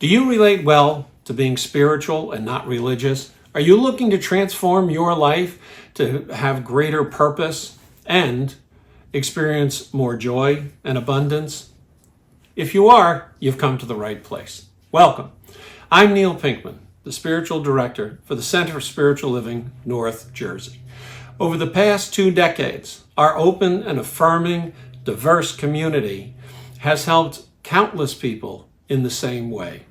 Do you relate well to being spiritual and not religious? Are you looking to transform your life to have greater purpose and experience more joy and abundance? If you are, you've come to the right place. Welcome. I'm Neil Pinkman, the Spiritual Director for the Center for Spiritual Living, North Jersey. Over the past 2 decades, our open and affirming, diverse community has helped countless people in the same way.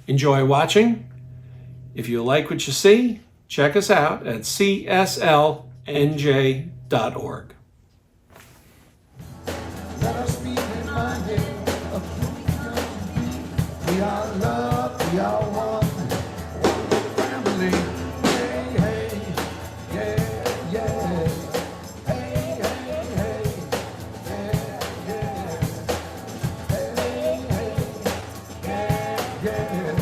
Enjoy watching. If you like what you see, check us out at cslnj.org. Let us be in my head of who we are loved, we are one family. Hey, hey, yeah, yeah. Hey, hey, hey, yeah, yeah. Hey, hey, yeah, yeah. Hey, hey, hey, yeah, yeah.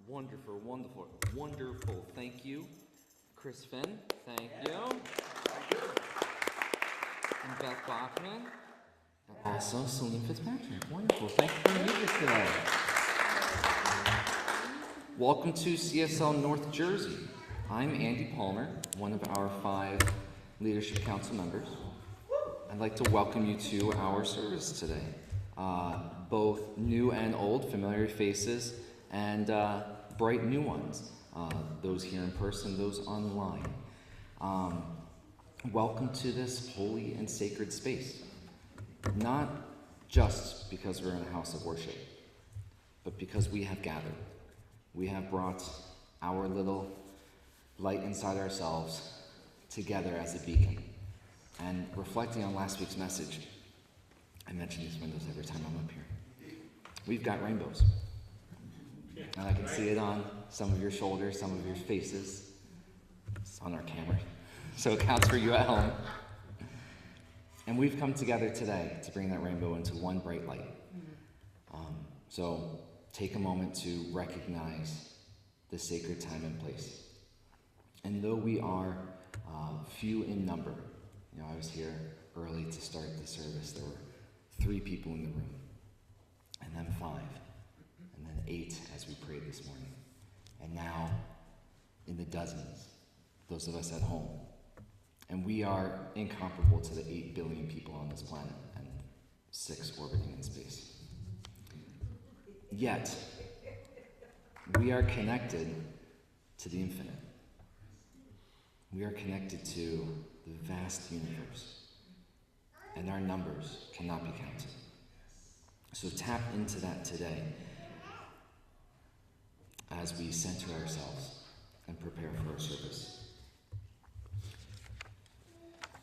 Wonderful, wonderful, wonderful. Thank you, Chris Finn. Thank you. And Beth Bachman. And also Celine Fitzpatrick. Wonderful. Thank you for being with us today. Welcome to CSL North Jersey. I'm Andy Palmer, one of our 5 Leadership Council members. I'd like to welcome you to our service today. Both new and old, familiar faces, and bright new ones, those here in person, those online. Welcome to this holy and sacred space, not just because we're in a house of worship, but because we have gathered. We have brought our little light inside ourselves together as a beacon. And reflecting on last week's message, I mention these windows every time I'm up here. We've got rainbows. And I can see it on some of your shoulders, some of your faces. It's on our camera, so it counts for you at home. And we've come together today to bring that rainbow into one bright light. So take a moment to recognize the sacred time and place. And though we are few in number, I was here early to start the service. There were 3 people in the room, and then 5. And then 8 as we prayed this morning. And now, in the dozens, those of us at home. And we are incomparable to the 8 billion people on this planet and 6 orbiting in space. Yet, we are connected to the infinite. We are connected to the vast universe. And our numbers cannot be counted. So tap into that today as we center ourselves and prepare for our service.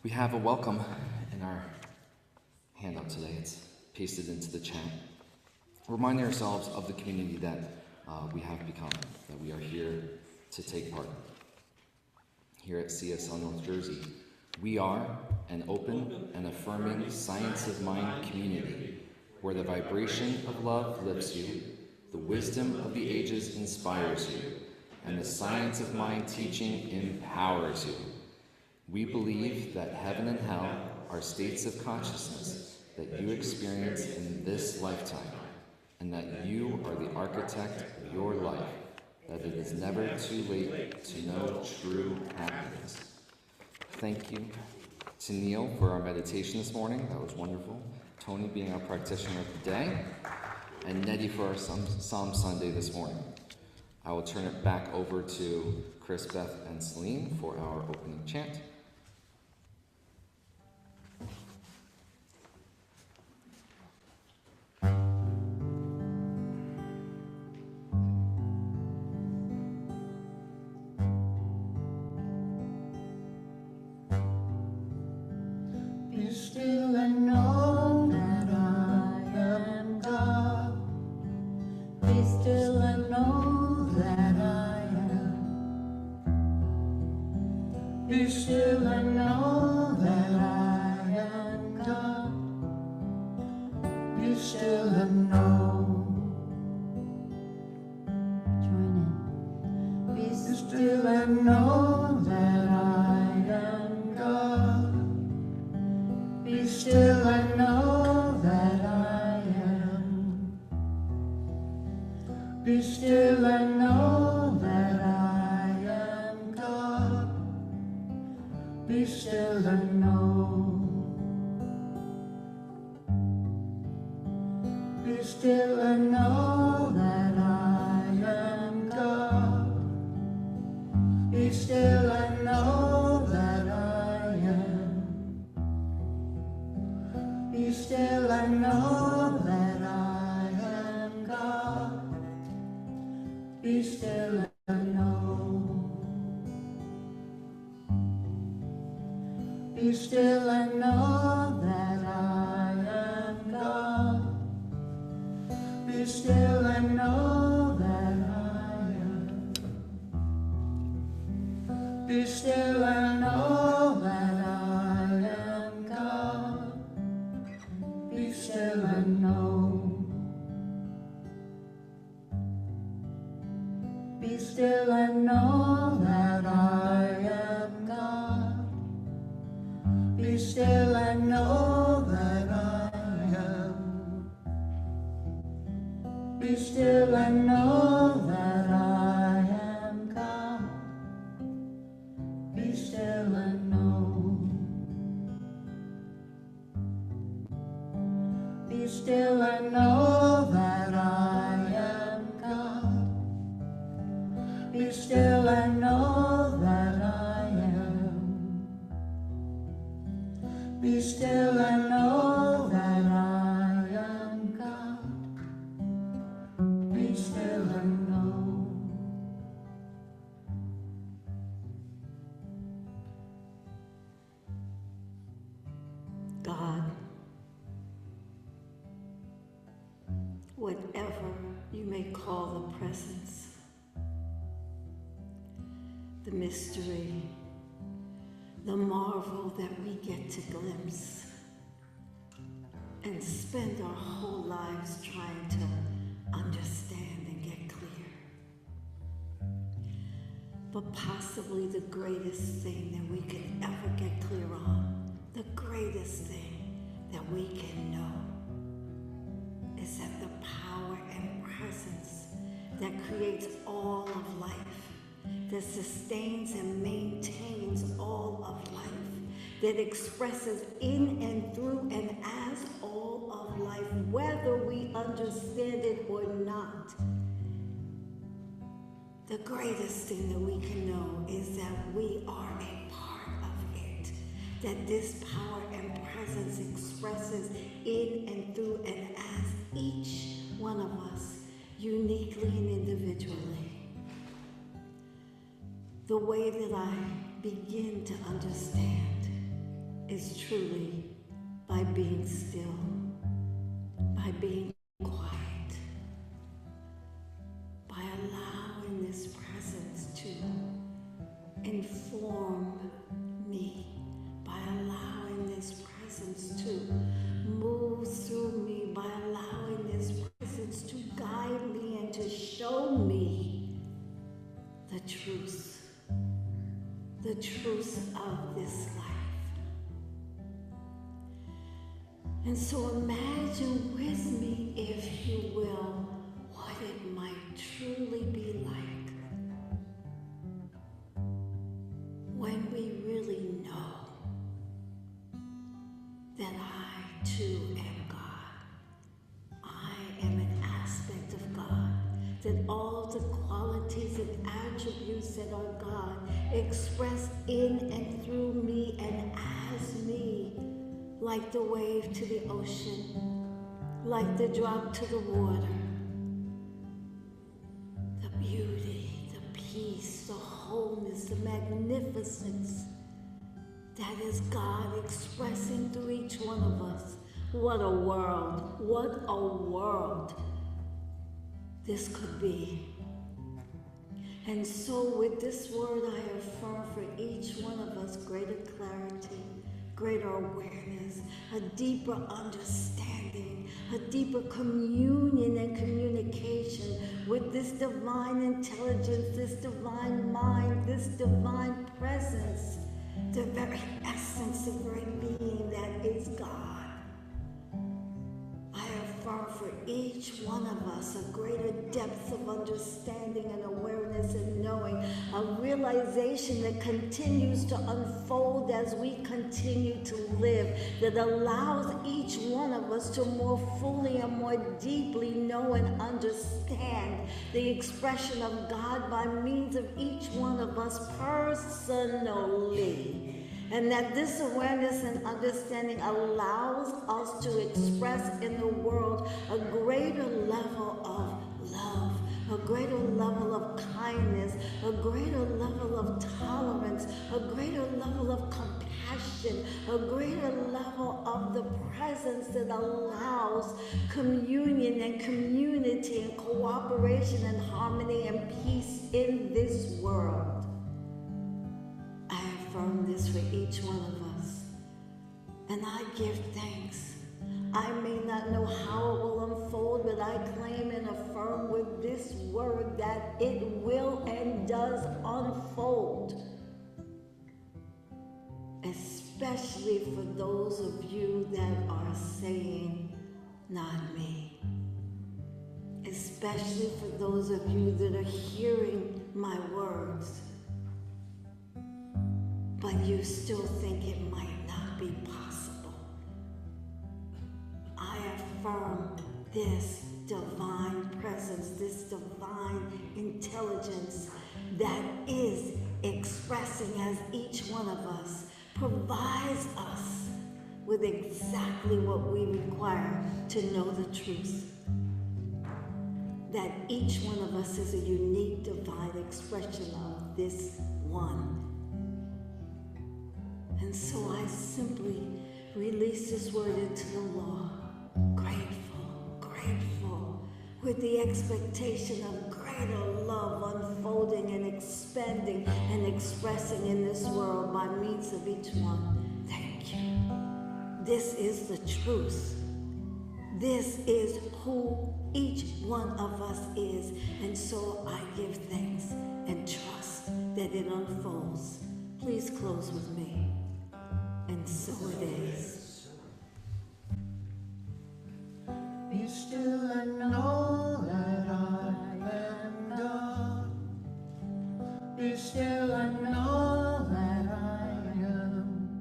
We have a welcome in our handout today. It's pasted into the chat. Reminding ourselves of the community that we have become, that we are here to take part. Here at CSL North Jersey, we are an open and affirming science of mind community where the vibration of love lifts you, the wisdom of the ages inspires you, and the science of mind teaching empowers you. We believe that heaven and hell are states of consciousness that you experience in this lifetime, and that you are the architect of your life, that it is never too late to know true happiness. Thank you to Neil for our meditation this morning. That was wonderful. Tony being our practitioner of the day, and Nettie for our Psalm Sunday this morning. I will turn it back over to Chris, Beth, and Celine for our opening chant. Be still and know that I am God. Be still and know that I am. Be still and know that I am God. Be still and know and know that I am God. Be still and know that I am. Be still and know that I am God. Be still and know. Be still and know that I am God. Be still and know that I am. Be still and know that I am God. Be still and know. Be still and know that I am God. Be still and know that I am. Be still and know that I am God. Be still and know. Be still and know that I am God. Be still and know that I am. Be still and know that I am God. Be still and know. Be still and know that I am God. Be still and know that I am. Be still and know that I am God. Be still and know. God, whatever you may call the presence, the mystery, the marvel that we get to glimpse and spend our whole lives trying to understand and get clear. But possibly the greatest thing that we could ever get clear on, the greatest thing that we can know, is that the power and presence that creates all of life, that sustains and maintains all of life, that expresses in and through and as all of life, whether we understand it or not. The greatest thing that we can know is that we are a part of it, that this power and presence expresses in and through and as each one of us, uniquely and individually. The way that I begin to understand is truly by being still, by being quiet, by allowing this presence to inform me, by allowing this presence to move through me, by allowing this presence to guide me and to show me the truth of this life. And so imagine with me, if you will, what it might truly be like when we really know that I too am God. I am an aspect of God, that all the qualities and attributes that are God expressed in and through me and as me, like the wave to the ocean, like the drop to the water. The beauty, the peace, the wholeness, the magnificence, that is God expressing through each one of us. What a world, what a world this could be. And so with this word, I affirm for each one of us greater clarity, greater awareness, a deeper understanding, a deeper communion and communication with this divine intelligence, this divine mind, this divine presence, the very essence, the very being that is God. I affirm for each one of us a greater depth of understanding and awareness and knowing, a realization that continues to unfold as we continue to live, that allows each one of us to more fully and more deeply know and understand the expression of God by means of each one of us personally. And that this awareness and understanding allows us to express in the world a greater level of love, a greater level of kindness, a greater level of tolerance, a greater level of compassion, a greater level of the presence that allows communion and community and cooperation and harmony and peace in this world. I affirm this for each one of us, and I give thanks. I may not know how it will unfold, but I claim and affirm with this word that it will and does unfold, especially for those of you that are saying, not me. Especially for those of you that are hearing my words, but you still think it might not be possible. I affirm this divine presence, this divine intelligence that is expressing as each one of us provides us with exactly what we require to know the truth. That each one of us is a unique divine expression of this one. And so I simply release this word into the law, grateful, with the expectation of greater love unfolding and expanding and expressing in this world by means of each one. Thank you. This is the truth. This is who each one of us is. And so I give thanks and trust that it unfolds. Please close with me. And so it is. Be still and know that I am God. Be still and know that I am.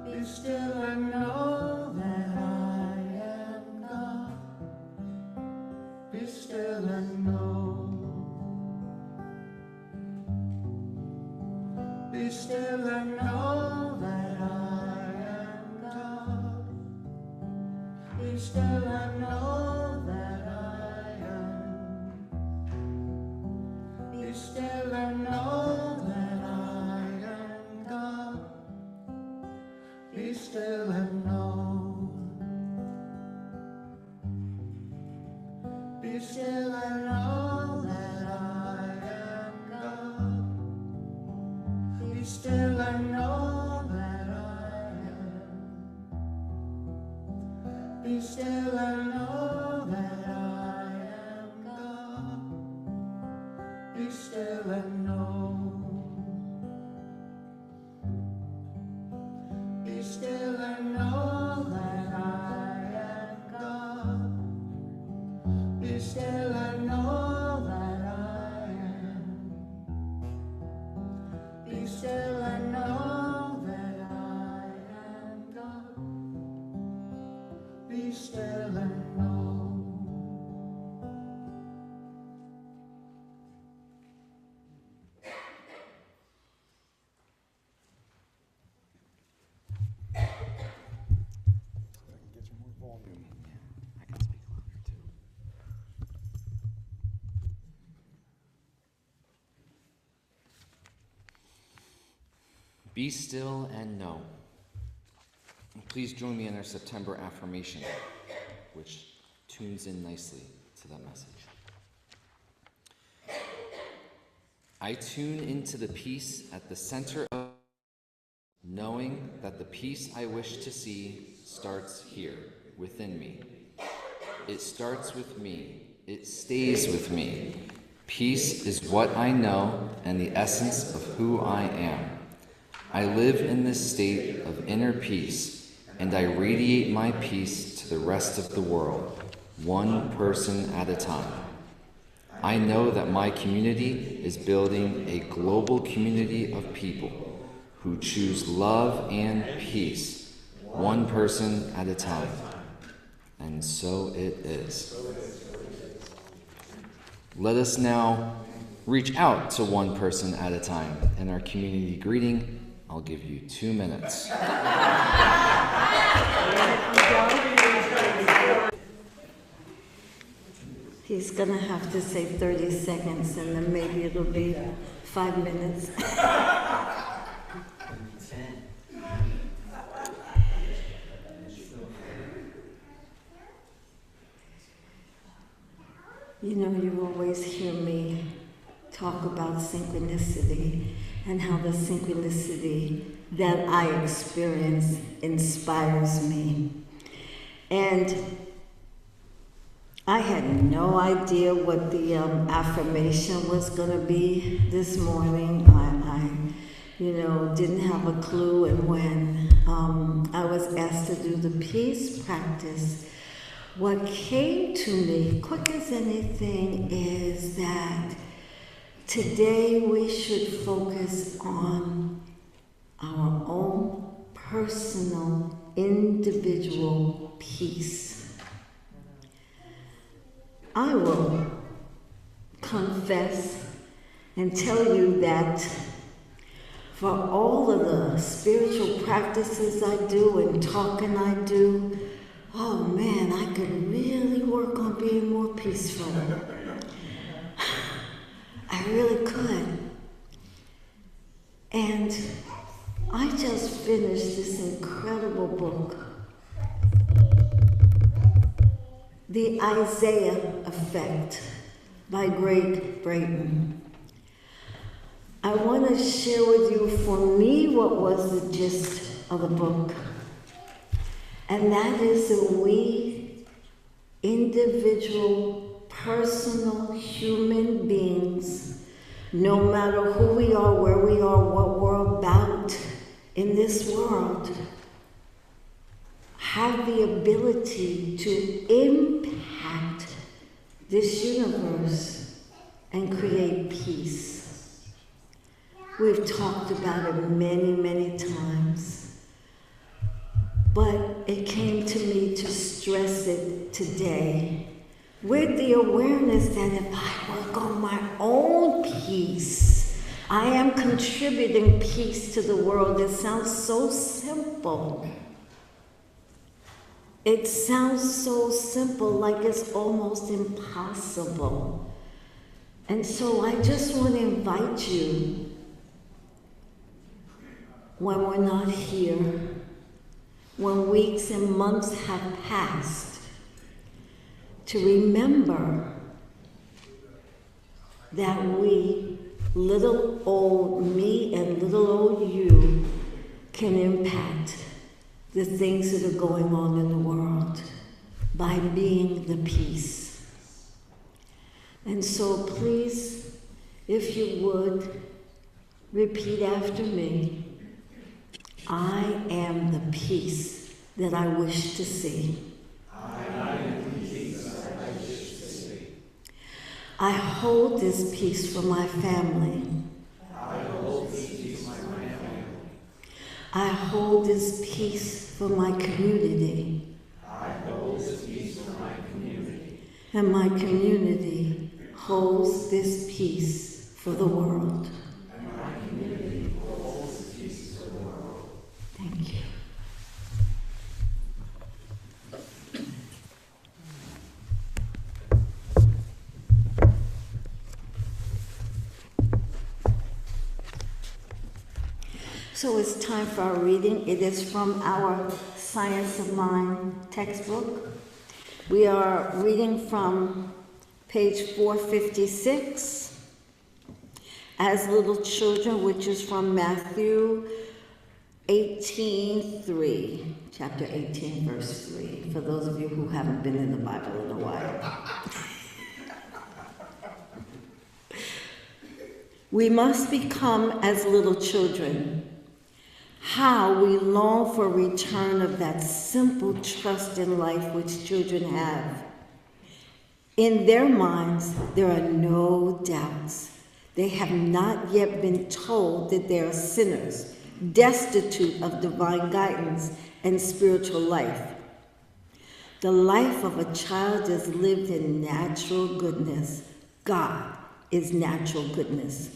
Be still and know that I am God. Be still and know. Be still and know that I am God. Be still and know that I am. Be still and know that I am God. Be still and know. Be still and know that I am God. Be still and know that I am. Be still and know that I am God. Be still and know. Be still and know that I am God. Be still and know that I am. Be still and know that I am God. Be still and know. Get you more volume. Yeah, I can speak louder too. Be still and know. Please join me in our September affirmation, which tunes in nicely to that message. I tune into the peace at the center of, knowing that the peace I wish to see starts here, within me. It starts with me, It stays with me. Peace is what I know and the essence of who I am. I live in this state of inner peace, and I radiate my peace to the rest of the world, one person at a time. I know that my community is building a global community of people who choose love and peace, one person at a time. And so it is. Let us now reach out to one person at a time. In our community greeting, I'll give you 2 minutes. He's gonna have to say 30 seconds and then maybe it'll be 5 minutes. You know, you always hear me talk about synchronicity and how the synchronicity that I experience inspires me. And I had no idea what the affirmation was going to be this morning. I didn't have a clue. And when I was asked to do the peace practice, what came to me, quick as anything, is that today we should focus on our own personal, individual peace. I will confess and tell you that for all of the spiritual practices I do and talking I do, oh man, I could really work on being more peaceful. I really could. And I just finished this incredible book, The Isaiah Effect by Greg Brayton. I want to share with you, for me, what was the gist of the book. And that is that we, individual, personal human beings, no matter who we are, where we are, what we're about in this world, have the ability to impact this universe and create peace. We've talked about it many, many times. But it came to me to stress it today with the awareness that if I work on my own peace, I am contributing peace to the world. It sounds so simple. It sounds so simple, like it's almost impossible. And so I just want to invite you, when we're not here, when weeks and months have passed, to remember that we, little old me and little old you, can impact the things that are going on in the world by being the peace. And so please, if you would, repeat after me. I am the peace that I wish to see. I am the peace that I wish to see. I hold this peace for my family. I hold this peace for my family. I hold this peace for my community. I hold this peace for my community. And my community holds this peace for the world. And my community holds this peace for the world. Thank you. So it's time for our reading. It is from our Science of Mind textbook. We are reading from page 456, As Little Children, which is from Matthew 18:3, chapter 18, verse 3, for those of you who haven't been in the Bible in a while. We must become as little children. How we long for return of that simple trust in life which children have. In their minds, there are no doubts. They have not yet been told that they are sinners, destitute of divine guidance and spiritual life. The life of a child is lived in natural goodness. God is natural goodness.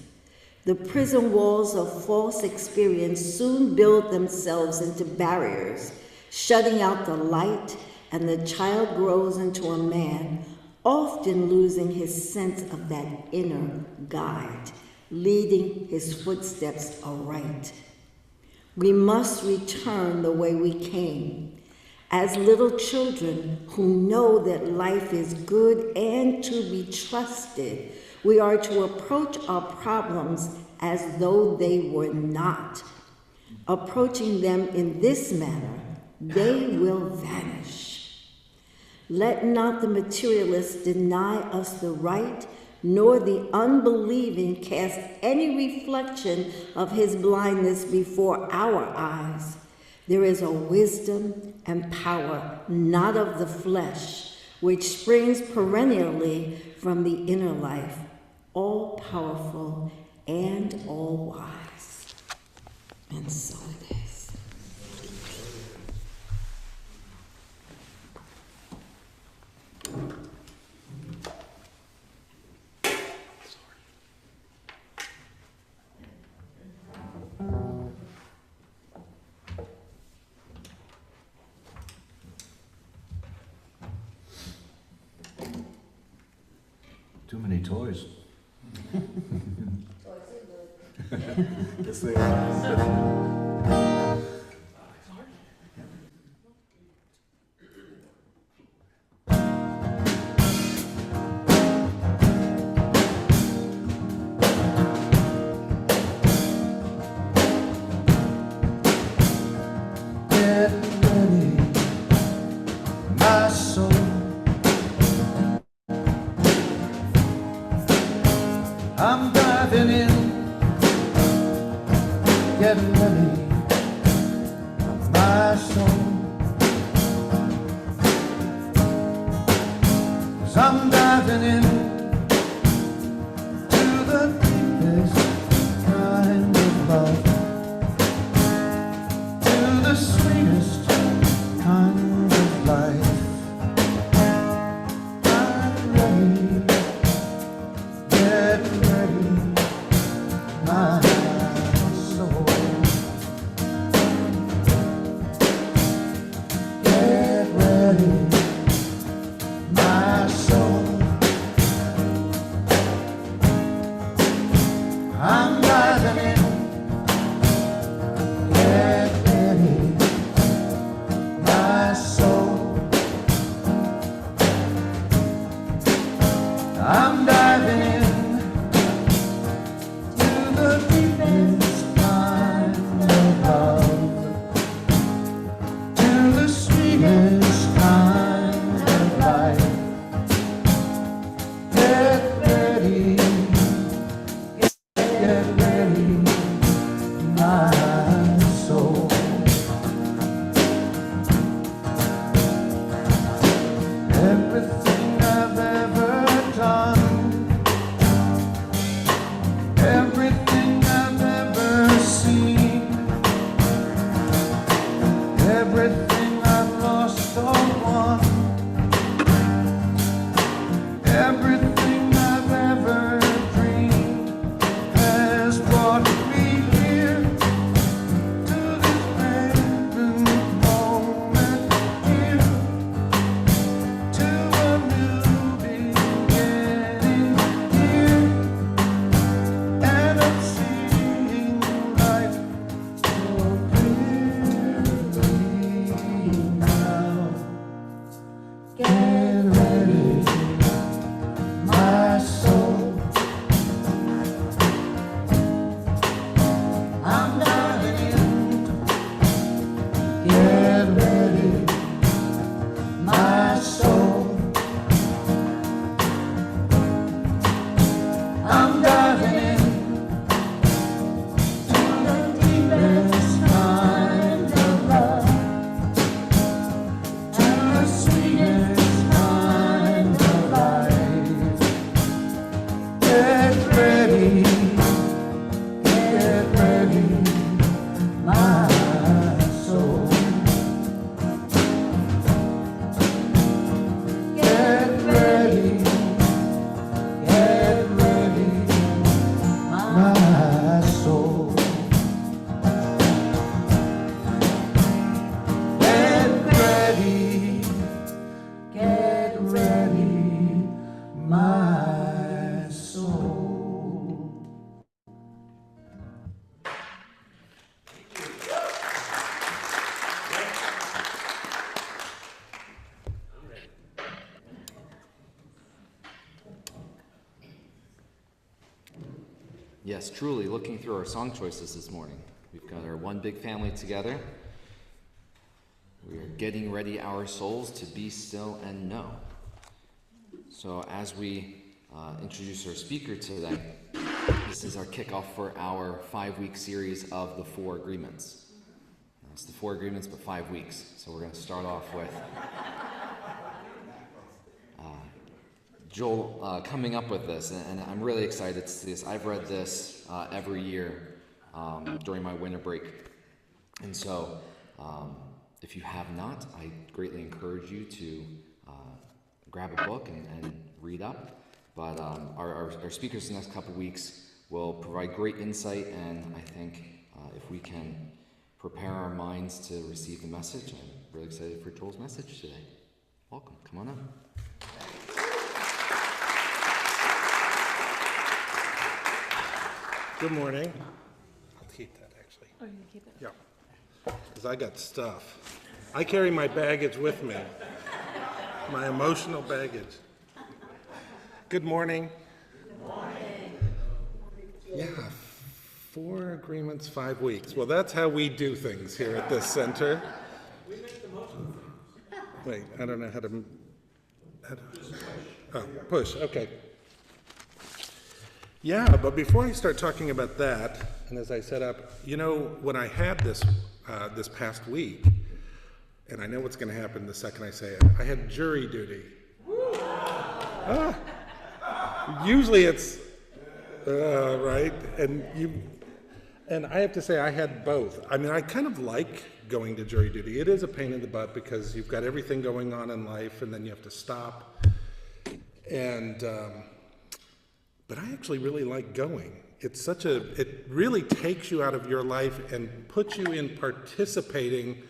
The prison walls of false experience soon build themselves into barriers, shutting out the light, and the child grows into a man, often losing his sense of that inner guide, leading his footsteps aright. We must return the way we came, as little children who know that life is good and to be trusted. We are to approach our problems as though they were not. Approaching them in this manner, they will vanish. Let not the materialist deny us the right, nor the unbelieving cast any reflection of his blindness before our eyes. There is a wisdom and power not of the flesh, which springs perennially from the inner life, all powerful and all wise. And so it is. Too many toys. Yes, they are. Get ready, my soul. I'm diving in. Get ready, my soul. 'Cause I'm diving in to the deepest kind of love, to the sweetest kind of life. I'm ready, get ready, my soul. Get ready, my soul. my soul. Yes, truly, looking through our song choices this morning, we've got our One Big Family together. We are getting ready our souls to be still and know. So as we introduce our speaker today, this is our kickoff for our 5-week series of the 4 agreements. It's the 4 agreements, but 5 weeks. So we're going to start off with Joel coming up with this, and I'm really excited to see this. I've read this every year during my winter break. And so if you have not, I greatly encourage you to grab a book and read up. But our speakers the next couple weeks will provide great insight, and I think if we can prepare our minds to receive the message, I'm really excited for Joel's message today. Welcome. Come on up. Good morning. I'll keep that, actually. Oh, you can keep it. Yeah, because I got stuff. I carry my baggage with me, my emotional baggage. Good morning. Good morning. Yeah, 4 agreements, 5 weeks. Well, that's how we do things here at this center. We make the most of things. Wait, I don't know how to oh, push, okay. Yeah, but before I start talking about that, and as I set up, you know, when I had this this past week, and I know what's going to happen the second I say it, I had jury duty. Usually it's right, and I have to say I had both. I mean, I kind of like going to jury duty. It is a pain in the butt because you've got everything going on in life, and then you have to stop. And but I actually really like going. It really takes you out of your life and puts you in participating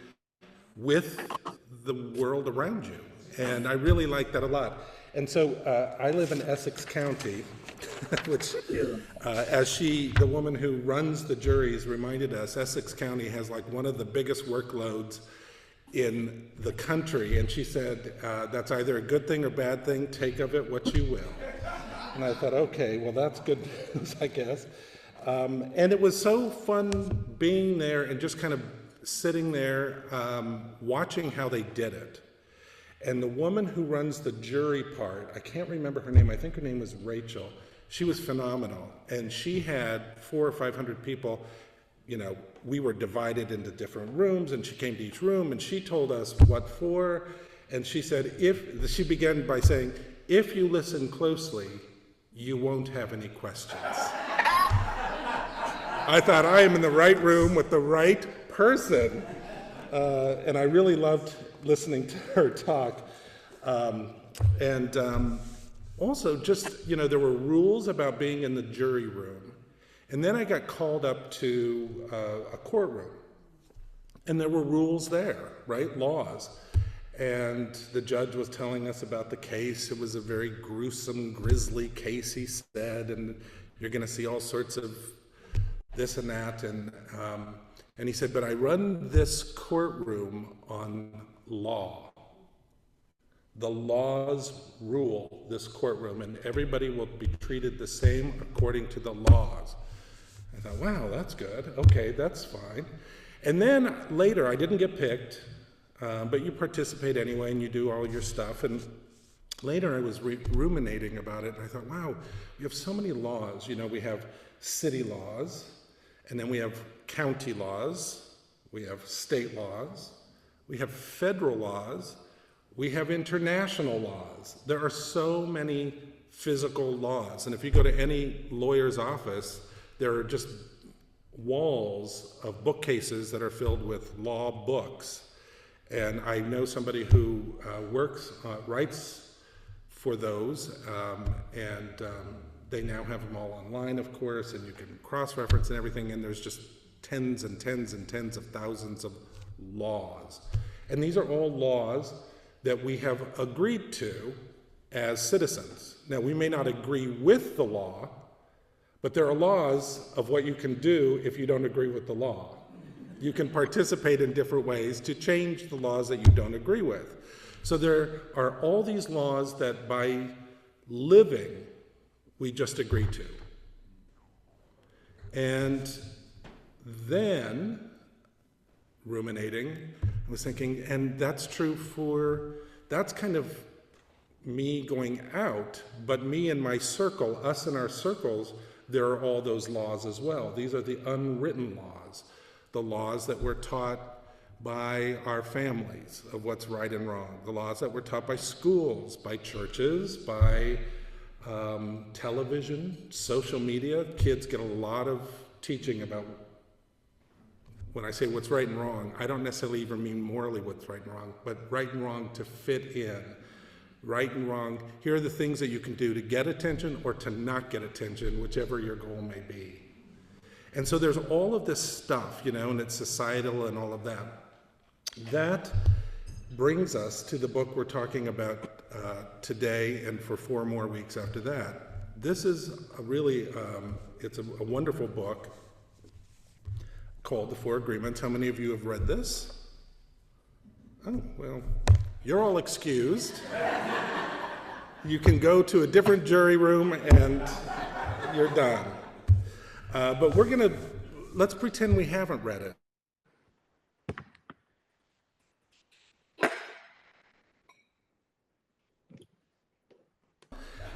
with the world around you. And I really like that a lot. And so I live in Essex County, which, as the woman who runs the juries reminded us, Essex County has like one of the biggest workloads in the country. And she said, that's either a good thing or bad thing, take of it what you will. And I thought, okay, well, that's good news, I guess. And it was so fun being there and just kind of sitting there watching how they did it. And the woman who runs the jury part, I can't remember her name, I think her name was Rachel. She was phenomenal. And she had 400 or 500 people. You know, we were divided into different rooms, and she came to each room, and she told us what for. And she said, she began by saying, if you listen closely, you won't have any questions. I thought, I am in the right room with the right person. And I really loved listening to her talk. Also just, you know, there were rules about being in the jury room. And then I got called up to a courtroom. And there were rules there, right? Laws. And the judge was telling us about the case. It was a very gruesome, grisly case, he said, and you're going to see all sorts of this and that. And he said, but I run this courtroom on law. The laws rule this courtroom, and everybody will be treated the same according to the laws. I thought, wow, that's good. Okay, that's fine. And then later, I didn't get picked. But you participate anyway, and you do all your stuff. And later I was ruminating about it, and I thought, wow, we have so many laws. You know, we have city laws, and then we have county laws, we have state laws, we have federal laws, we have international laws. There are so many physical laws. And if you go to any lawyer's office, there are just walls of bookcases that are filled with law books. And I know somebody who writes for those, and they now have them all online, of course, and you can cross-reference and everything, and there's just tens and tens and tens of thousands of laws. And these are all laws that we have agreed to as citizens. Now, we may not agree with the law, but there are laws of what you can do if you don't agree with the law. You can participate in different ways to change the laws that you don't agree with. So there are all these laws that by living, we just agree to. And then, ruminating, I was thinking, and that's true that's kind of me going out, but me and my circle, us in our circles, there are all those laws as well. These are the unwritten laws, the laws that we're taught by our families of what's right and wrong, the laws that we're taught by schools, by churches, by television, social media. Kids get a lot of teaching about, when I say what's right and wrong, I don't necessarily even mean morally what's right and wrong, but right and wrong to fit in. Right and wrong, here are the things that you can do to get attention or to not get attention, whichever your goal may be. And so there's all of this stuff, and it's societal and all of that. That brings us to the book we're talking about today and for 4 more weeks after that. This is it's a wonderful book called The 4 Agreements. How many of you have read this? Oh, well, you're all excused. You can go to a different jury room and you're done. But let's pretend we haven't read it.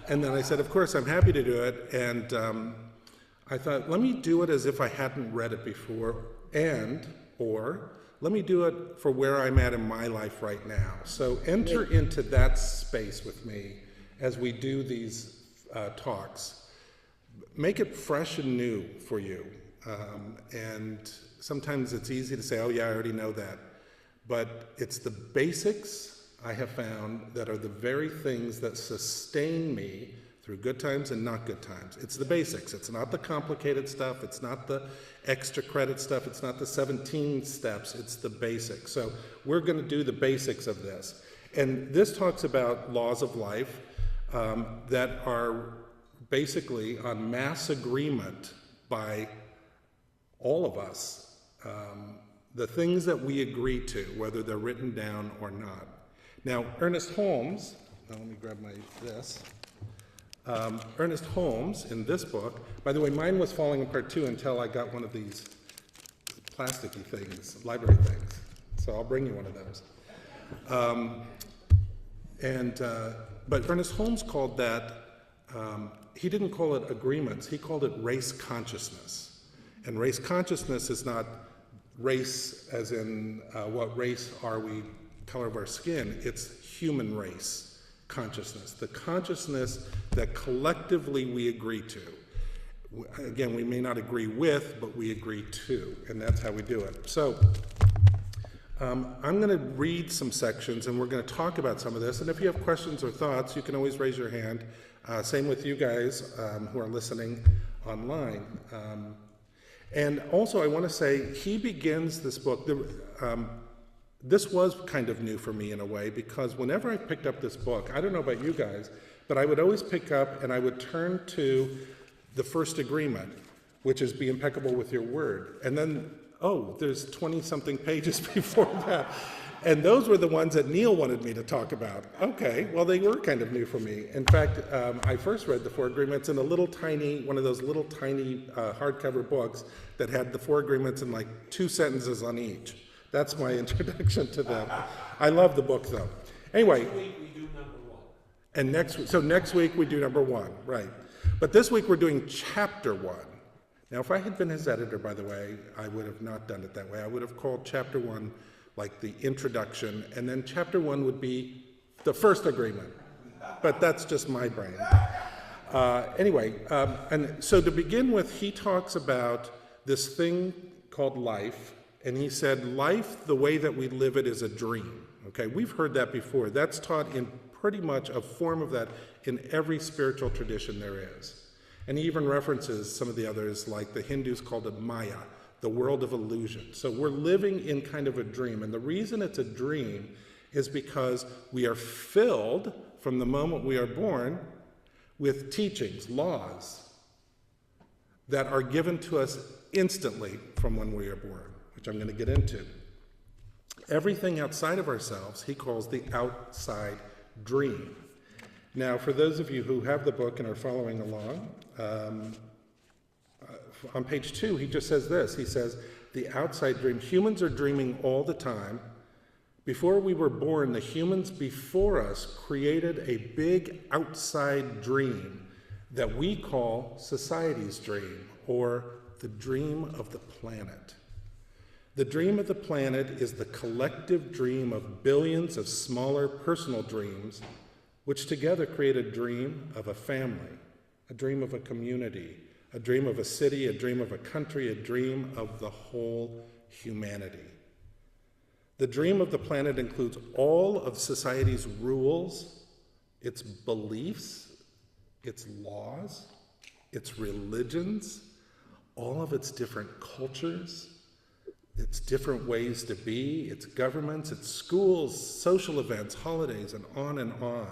And then I said, of course, I'm happy to do it. And I thought, let me do it as if I hadn't read it before, or let me do it for where I'm at in my life right now. So enter into that space with me as we do these talks. Make it fresh and new for you. And sometimes it's easy to say, oh yeah, I already know that. But it's the basics I have found that are the very things that sustain me through good times and not good times. It's the basics. It's not the complicated stuff. It's not the extra credit stuff. It's not the 17 steps. It's the basics. So we're going to do the basics of this. And this talks about laws of life that are basically on mass agreement by all of us. The things that we agree to, whether they're written down or not. Now, Ernest Holmes, let me grab this. Ernest Holmes, in this book, by the way, mine was falling apart too until I got one of these plasticky things, library things. So I'll bring you one of those. But Ernest Holmes called that, he didn't call it agreements, he called it race consciousness. And race consciousness is not race as in what race are we, color of our skin, it's human race consciousness, the consciousness that collectively we agree to. Again, we may not agree with, but we agree to, and that's how we do it. So I'm going to read some sections, and we're going to talk about some of this, and if you have questions or thoughts, you can always raise your hand. Same with you guys who are listening online. And also I want to say, he begins this book, this was kind of new for me in a way, because whenever I picked up this book, I don't know about you guys, but I would always pick up and I would turn to the first agreement, which is be impeccable with your word. And then, oh, there's 20-something pages before that. And those were the ones that Neil wanted me to talk about. Okay, well, they were kind of new for me. In fact, I first read the 4 Agreements in one of those little tiny hardcover books that had the 4 Agreements in like 2 sentences on each. That's my introduction to them. I love the book, though. Anyway. Next week we do number 1. And next week we do number 1, right. But this week we're doing chapter 1. Now, if I had been his editor, by the way, I would have not done it that way. I would have called chapter 1 like the introduction, and then chapter 1 would be the first agreement. But that's just my brain. Anyway, and so to begin with, he talks about this thing called life, and he said, life, the way that we live it, is a dream. Okay, we've heard that before. That's taught in pretty much a form of that in every spiritual tradition there is. And he even references some of the others, like the Hindus called it Maya, the world of illusion. So we're living in kind of a dream. And the reason it's a dream is because we are filled from the moment we are born with teachings, laws, that are given to us instantly from when we are born, which I'm going to get into. Everything outside of ourselves, he calls the outside dream. Now, for those of you who have the book and are following along, on page 2, he just says this. He says, the outside dream. Humans are dreaming all the time. Before we were born, the humans before us created a big outside dream that we call society's dream, or the dream of the planet. The dream of the planet is the collective dream of billions of smaller personal dreams, which together create a dream of a family, a dream of a community, a dream of a city, a dream of a country, a dream of the whole humanity. The dream of the planet includes all of society's rules, its beliefs, its laws, its religions, all of its different cultures, its different ways to be, its governments, its schools, social events, holidays, and on and on.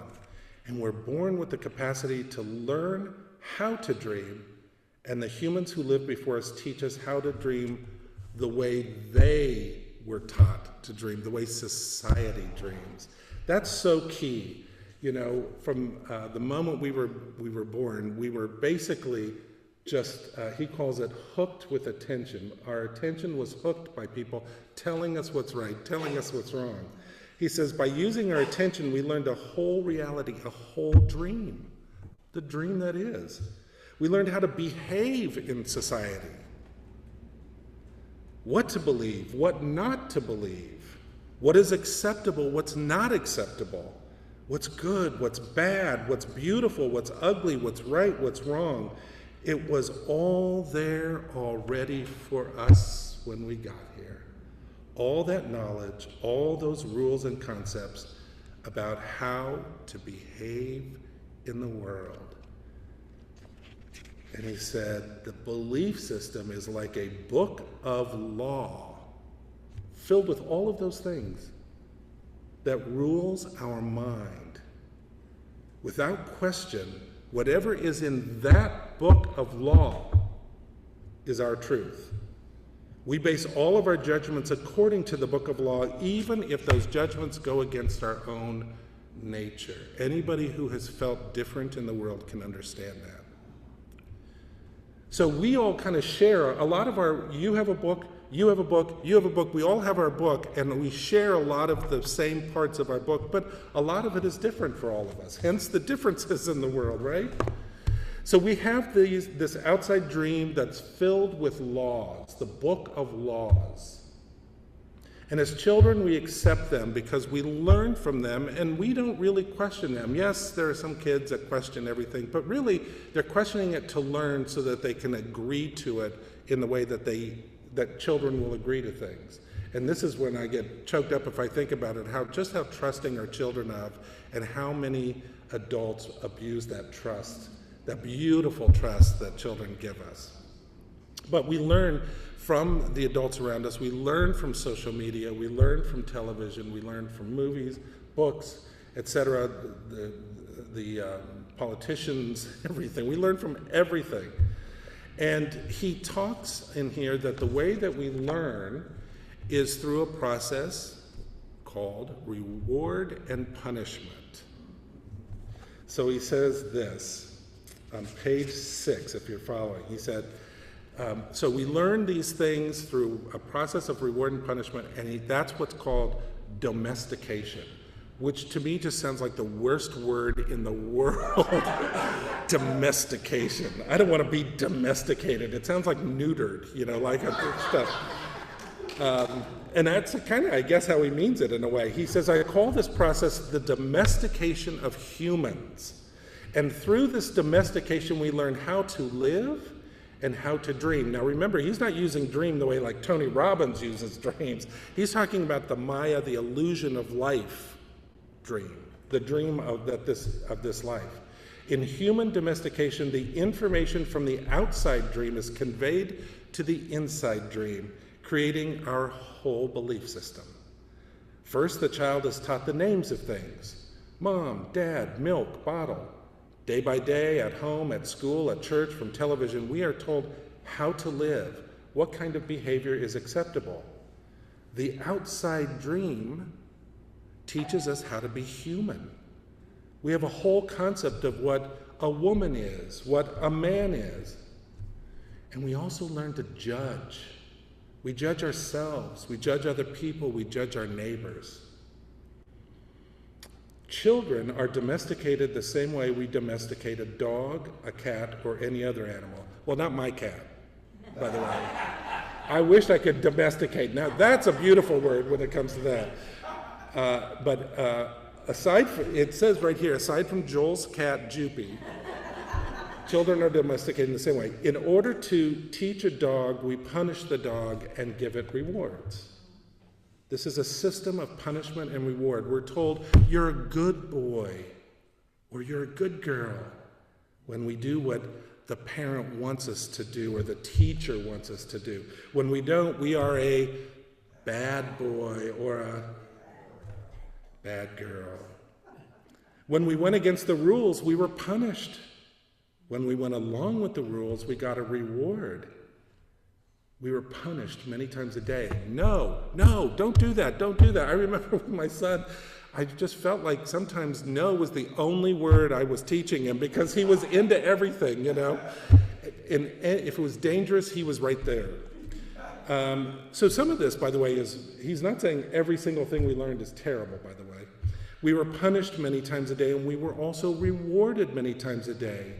And we're born with the capacity to learn how to dream, and the humans who lived before us teach us how to dream the way they were taught to dream, the way society dreams. That's so key. You know, from the moment we were born, we were basically just, he calls it hooked with attention. Our attention was hooked by people telling us what's right, telling us what's wrong. He says, by using our attention, we learned a whole reality, a whole dream, the dream that is. We learned how to behave in society, what to believe, what not to believe, what is acceptable, what's not acceptable, what's good, what's bad, what's beautiful, what's ugly, what's right, what's wrong. It was all there already for us when we got here. All that knowledge, all those rules and concepts about how to behave in the world. And he said, the belief system is like a book of law filled with all of those things that rules our mind. Without question, whatever is in that book of law is our truth. We base all of our judgments according to the book of law, even if those judgments go against our own nature. Anybody who has felt different in the world can understand that. So we all kind of share a lot of our, you have a book, you have a book, you have a book, we all have our book, and we share a lot of the same parts of our book, but a lot of it is different for all of us, hence the differences in the world, right? So we have this outside dream that's filled with laws, the book of laws. And as children, we accept them because we learn from them and we don't really question them. Yes, there are some kids that question everything, but really they're questioning it to learn so that they can agree to it in the way that children will agree to things. And this is when I get choked up if I think about it, how trusting our children of, and how many adults abuse that trust, that beautiful trust that children give us. But we learn from the adults around us, we learn from social media, we learn from television, we learn from movies, books, etc., the politicians, everything. We learn from everything. And he talks in here that the way that we learn is through a process called reward and punishment. So he says this on page 6, if you're following. He said, so we learn these things through a process of reward and punishment, and that's what's called domestication, which to me just sounds like the worst word in the world. Domestication. I don't want to be domesticated. It sounds like neutered, like stuff. And that's kind of, I guess, how he means it in a way. He says, I call this process the domestication of humans. And through this domestication, we learn how to live and how to dream. Now remember, he's not using dream the way like Tony Robbins uses dreams. He's talking about the Maya, the illusion of life dream, the dream of this life. In human domestication, the information from the outside dream is conveyed to the inside dream, creating our whole belief system. First, the child is taught the names of things, Mom, dad, milk, bottle. Day by day, at home, at school, at church, from television, we are told how to live, what kind of behavior is acceptable. The outside dream teaches us how to be human. We have a whole concept of what a woman is, what a man is. And we also learn to judge. We judge ourselves, we judge other people, we judge our neighbors. Children are domesticated the same way we domesticate a dog, a cat, or any other animal. Well, not my cat, by the way. I wish I could domesticate. Now, that's a beautiful word when it comes to that. But aside from, it says right here, aside from Joel's cat, Joopy, children are domesticated in the same way. In order to teach a dog, we punish the dog and give it rewards. This is a system of punishment and reward. We're told, you're a good boy, or you're a good girl, when we do what the parent wants us to do, or the teacher wants us to do. When we don't, we are a bad boy or a bad girl. When we went against the rules, we were punished. When we went along with the rules, we got a reward. We were punished many times a day. No, don't do that, don't do that. I remember with my son, I just felt like sometimes no was the only word I was teaching him because he was into everything, you know. And if it was dangerous, he was right there. So some of this, by the way, he's not saying every single thing we learned is terrible, by the way. We were punished many times a day, and we were also rewarded many times a day.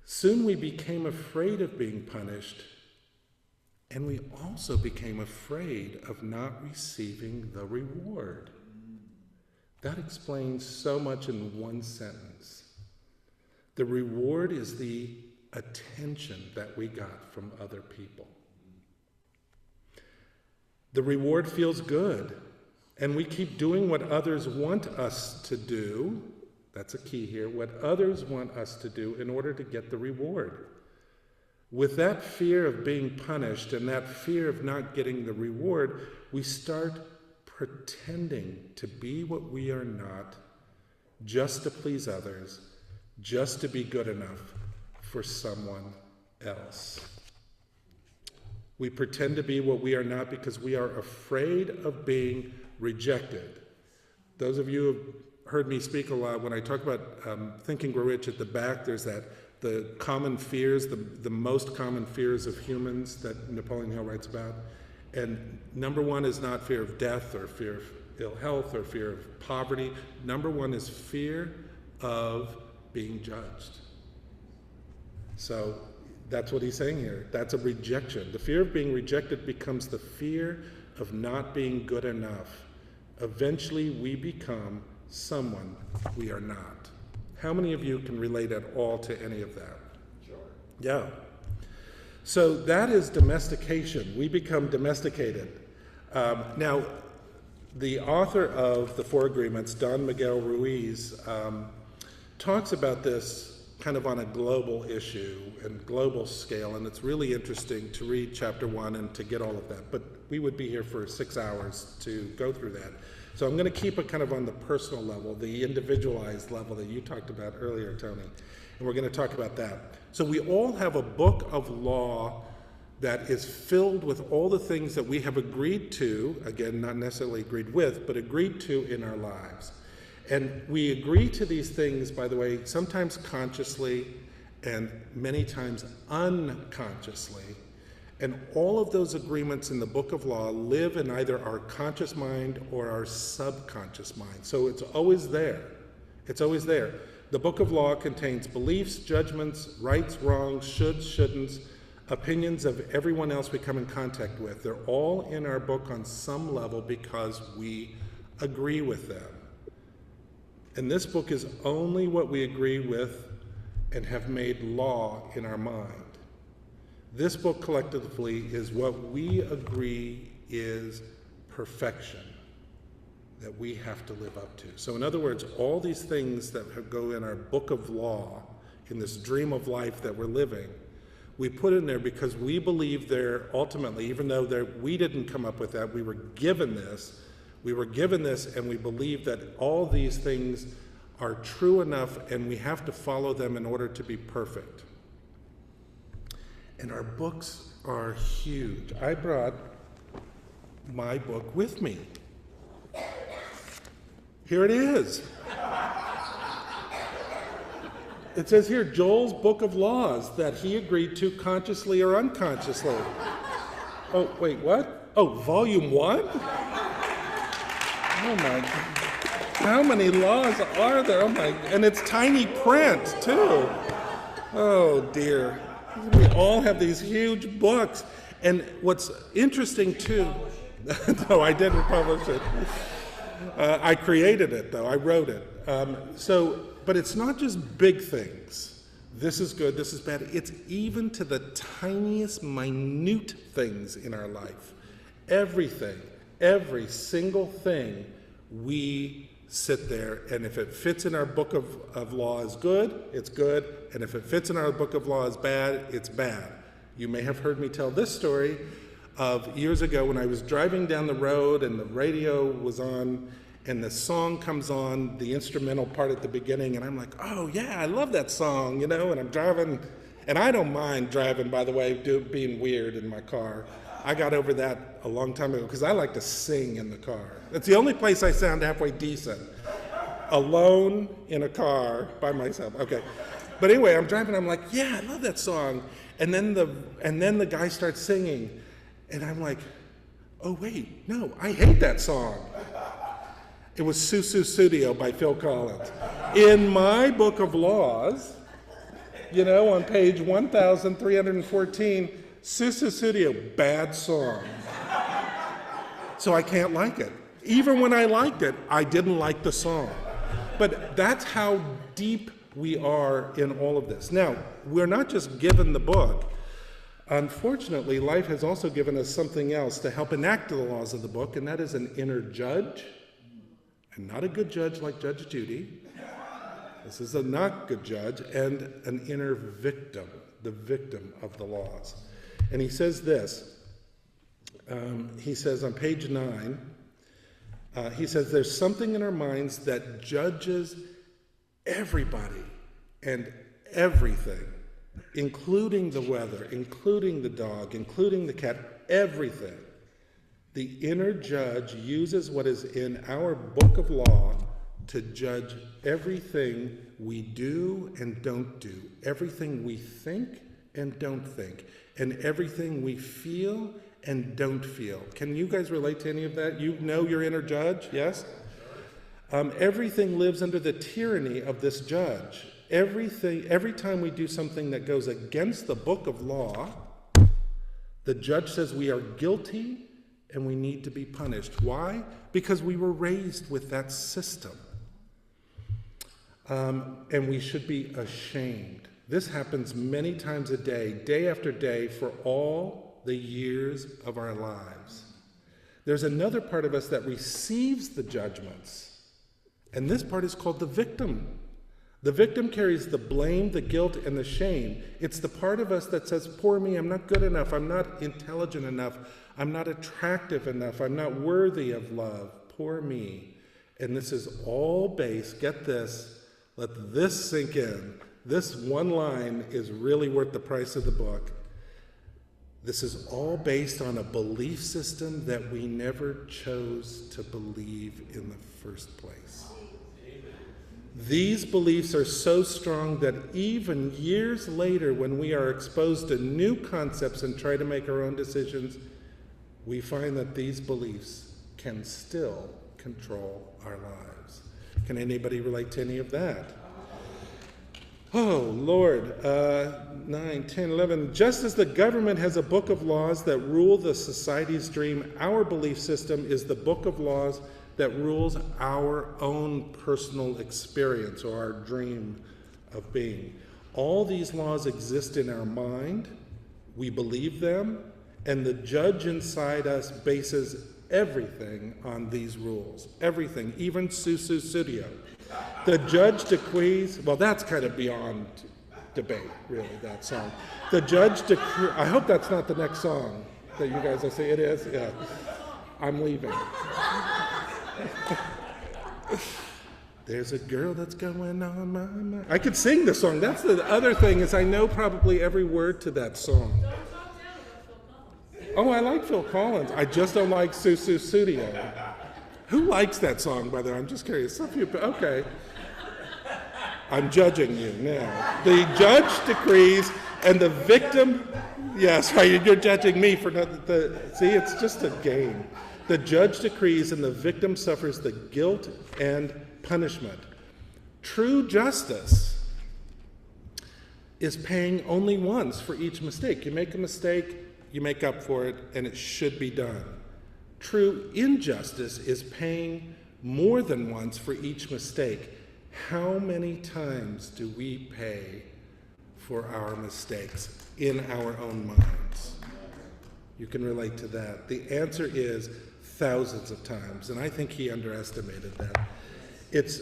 Soon we became afraid of being punished, and we also became afraid of not receiving the reward. That explains so much in one sentence. The reward is the attention that we got from other people. The reward feels good, and we keep doing what others want us to do. That's a key here, what others want us to do in order to get the reward. With that fear of being punished and that fear of not getting the reward, we start pretending to be what we are not, just to please others, just to be good enough for someone else. We pretend to be what we are not because we are afraid of being rejected. Those of you who have heard me speak a lot, when I talk about Think and Grow Rich, at the back there's the common fears, the most common fears of humans that Napoleon Hill writes about. And number one is not fear of death or fear of ill health or fear of poverty. Number one is fear of being judged. So that's what he's saying here. That's a rejection. The fear of being rejected becomes the fear of not being good enough. Eventually we become someone we are not. How many of you can relate at all to any of that? Sure. Yeah. So that is domestication. We become domesticated. Now, the author of the Four Agreements, Don Miguel Ruiz, talks about this kind of on a global issue and global scale, and it's really interesting to read chapter 1 and to get all of that. But we would be here for 6 hours to go through that. So I'm going to keep it kind of on the personal level, the individualized level that you talked about earlier, Tony. And we're going to talk about that. So we all have a book of law that is filled with all the things that we have agreed to, again, not necessarily agreed with, but agreed to in our lives. And we agree to these things, by the way, sometimes consciously and many times unconsciously. And all of those agreements in the book of law live in either our conscious mind or our subconscious mind. So it's always there. It's always there. The book of law contains beliefs, judgments, rights, wrongs, shoulds, shouldn'ts, opinions of everyone else we come in contact with. They're all in our book on some level because we agree with them. And this book is only what we agree with and have made law in our mind. This book collectively is what we agree is perfection that we have to live up to. So in other words, all these things that go in our book of law, in this dream of life that we're living, we put in there because we believe they're ultimately, even though we didn't come up with that, we were given this, We were given this, and we believe that all these things are true enough, and we have to follow them in order to be perfect. And our books are huge. I brought my book with me. Here it is. It says here, Joel's Book of Laws that he agreed to consciously or unconsciously. Oh, wait, what? Oh, volume 1? Oh my, how many laws are there? Oh my, and it's tiny print too. Oh dear. We all have these huge books. And what's interesting too, no, I didn't publish it. I created it though, I wrote it. But it's not just big things. This is good, this is bad. It's even to the tiniest, minute things in our life. Everything, every single thing, we sit there, and if it fits in our book of law as good, it's good, and if it fits in our book of law as bad, it's bad. You may have heard me tell this story of years ago when I was driving down the road and the radio was on, and the song comes on, the instrumental part at the beginning, and I'm like, oh yeah, I love that song, and I'm driving, and I don't mind driving, by the way, being weird in my car. I got over that a long time ago because I like to sing in the car. It's the only place I sound halfway decent. Alone in a car by myself. Okay. But anyway, I'm driving, I'm like, yeah, I love that song. And then the guy starts singing, and I'm like, oh wait, no, I hate that song. It was Susu Studio by Phil Collins. In my book of laws, on page 1314, Susu Studio, bad song. So I can't like it. Even when I liked it, I didn't like the song. But that's how deep we are in all of this. Now, we're not just given the book. Unfortunately, life has also given us something else to help enact the laws of the book, and that is an inner judge. And not a good judge like Judge Judy. This is a not good judge, and an inner victim, the victim of the laws. And he says this, he says on page 9, he says, there's something in our minds that judges everybody and everything, including the weather, including the dog, including the cat, everything. The inner judge uses what is in our book of law to judge everything we do and don't do, everything we think and don't think, and everything we feel and don't feel. Can you guys relate to any of that? You know your inner judge, yes? Everything lives under the tyranny of this judge. Every time we do something that goes against the book of law, the judge says we are guilty and we need to be punished. Why? Because we were raised with that system. And we should be ashamed. This happens many times a day after day, for all the years of our lives. There's another part of us that receives the judgments, and this part is called the victim. The victim carries the blame, the guilt, and the shame. It's the part of us that says, poor me, I'm not good enough, I'm not intelligent enough, I'm not attractive enough, I'm not worthy of love, poor me. And this is all based, get this, let this sink in. This one line is really worth the price of the book. This is all based on a belief system that we never chose to believe in the first place. These beliefs are so strong that even years later, when we are exposed to new concepts and try to make our own decisions, we find that these beliefs can still control our lives. Can anybody relate to any of that? Oh, Lord, 9, 10, 11. Just as the government has a book of laws that rule the society's dream, our belief system is the book of laws that rules our own personal experience or our dream of being. All these laws exist in our mind, we believe them, and the judge inside us bases everything on these rules. Everything, even Susu Studio. The judge decrees, well, that's kind of beyond debate, really, that song. The judge decrees, I hope that's not the next song that you guys will say. It is? Yeah. I'm leaving. There's a girl that's going on my mind. I could sing the song. That's the other thing, is I know probably every word to that song. Oh, I like Phil Collins. I just don't like Susu Studio. Who likes that song, by the way? I'm just curious. Some people, okay. I'm judging you now. The judge decrees and the victim, yes, right, you're judging me for not, see, it's just a game. The judge decrees and the victim suffers the guilt and punishment. True justice is paying only once for each mistake. You make a mistake, you make up for it, and it should be done. True injustice is paying more than once for each mistake. How many times do we pay for our mistakes in our own minds? You can relate to that. The answer is thousands of times, and I think he underestimated that. It's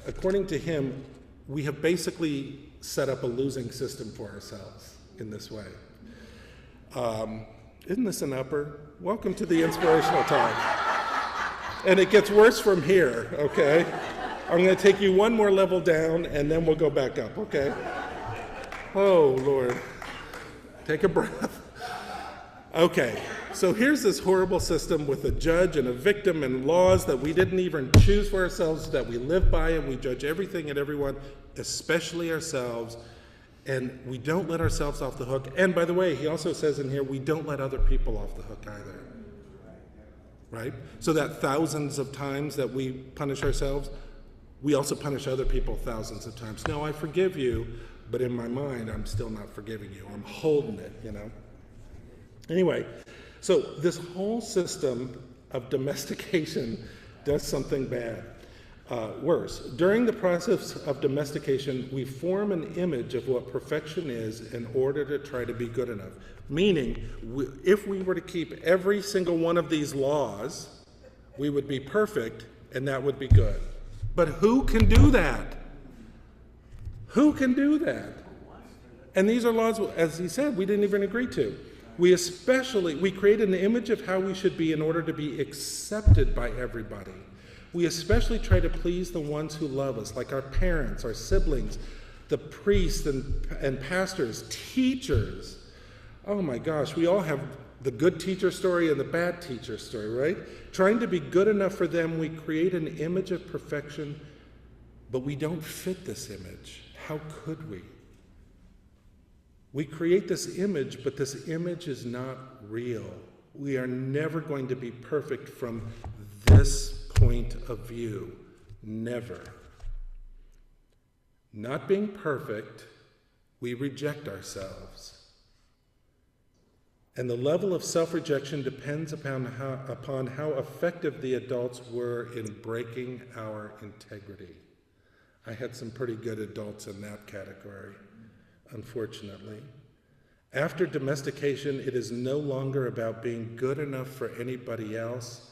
according to him, we have basically set up a losing system for ourselves in this way. Isn't this an upper? Welcome to the inspirational time. And it gets worse from here, okay? I'm going to take you one more level down, and then we'll go back up, okay? Oh, Lord. Take a breath. Okay, so here's this horrible system with a judge and a victim and laws that we didn't even choose for ourselves, that we live by, and we judge everything and everyone, especially ourselves, and we don't let ourselves off the hook. And by the way, he also says in here, we don't let other people off the hook either. Right? So that thousands of times that we punish ourselves, we also punish other people thousands of times. No, I forgive you, but in my mind, I'm still not forgiving you. I'm holding it, you know? Anyway, so this whole system of domestication does something bad. Worse, during the process of domestication, we form an image of what perfection is in order to try to be good enough. Meaning, if we were to keep every single one of these laws, we would be perfect, and that would be good. But who can do that? Who can do that? And these are laws, as he said, we didn't even agree to. We create an image of how we should be in order to be accepted by everybody. We especially try to please the ones who love us, like our parents, our siblings, the priests and pastors, teachers. Oh my gosh, we all have the good teacher story and the bad teacher story, right? Trying to be good enough for them, we create an image of perfection, but we don't fit this image. How could we? We create this image, but this image is not real. We are never going to be perfect from this point of view. Never. Not being perfect, we reject ourselves. And the level of self-rejection depends upon how effective the adults were in breaking our integrity. I had some pretty good adults in that category, unfortunately. After domestication, it is no longer about being good enough for anybody else.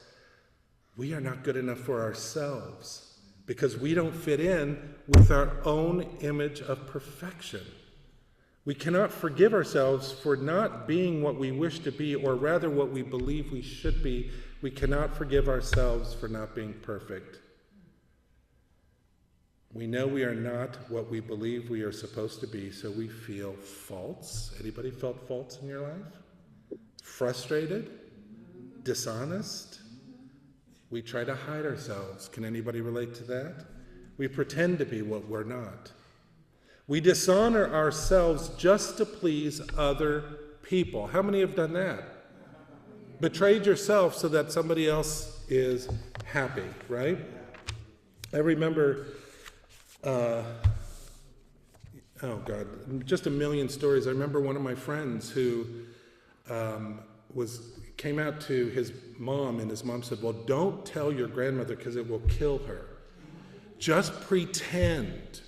We are not good enough for ourselves because we don't fit in with our own image of perfection. We cannot forgive ourselves for not being what we wish to be, or rather what we believe we should be. We cannot forgive ourselves for not being perfect. We know we are not what we believe we are supposed to be, so we feel faults. Anybody felt faults in your life? Frustrated? Dishonest? We try to hide ourselves. Can anybody relate to that? We pretend to be what we're not. We dishonor ourselves just to please other people. How many have done that? Betrayed yourself so that somebody else is happy, right? I remember, just a million stories. I remember one of my friends who came out to his mom, and his mom said, well, don't tell your grandmother because it will kill her. Just pretend.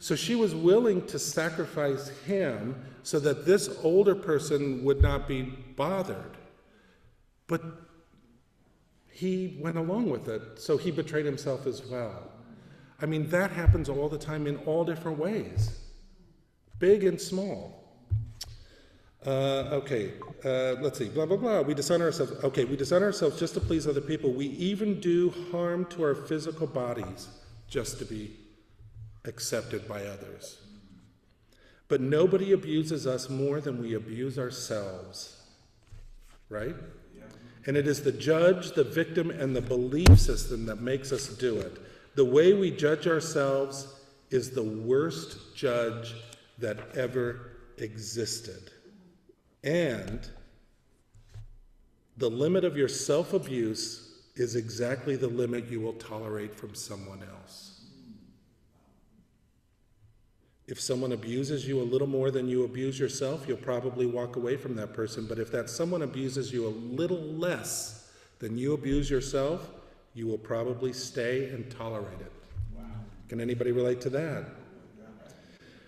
So she was willing to sacrifice him so that this older person would not be bothered. But he went along with it, so he betrayed himself as well. I mean, that happens all the time in all different ways, big and small. Let's see, blah, blah, blah. We dishonor ourselves. Okay, we dishonor ourselves just to please other people. We even do harm to our physical bodies just to be accepted by others. But nobody abuses us more than we abuse ourselves, right? And it is the judge, the victim, and the belief system that makes us do it. The way we judge ourselves is the worst judge that ever existed. And the limit of your self-abuse is exactly the limit you will tolerate from someone else. If someone abuses you a little more than you abuse yourself, you'll probably walk away from that person. But if that someone abuses you a little less than you abuse yourself, you will probably stay and tolerate it. Wow. Can anybody relate to that?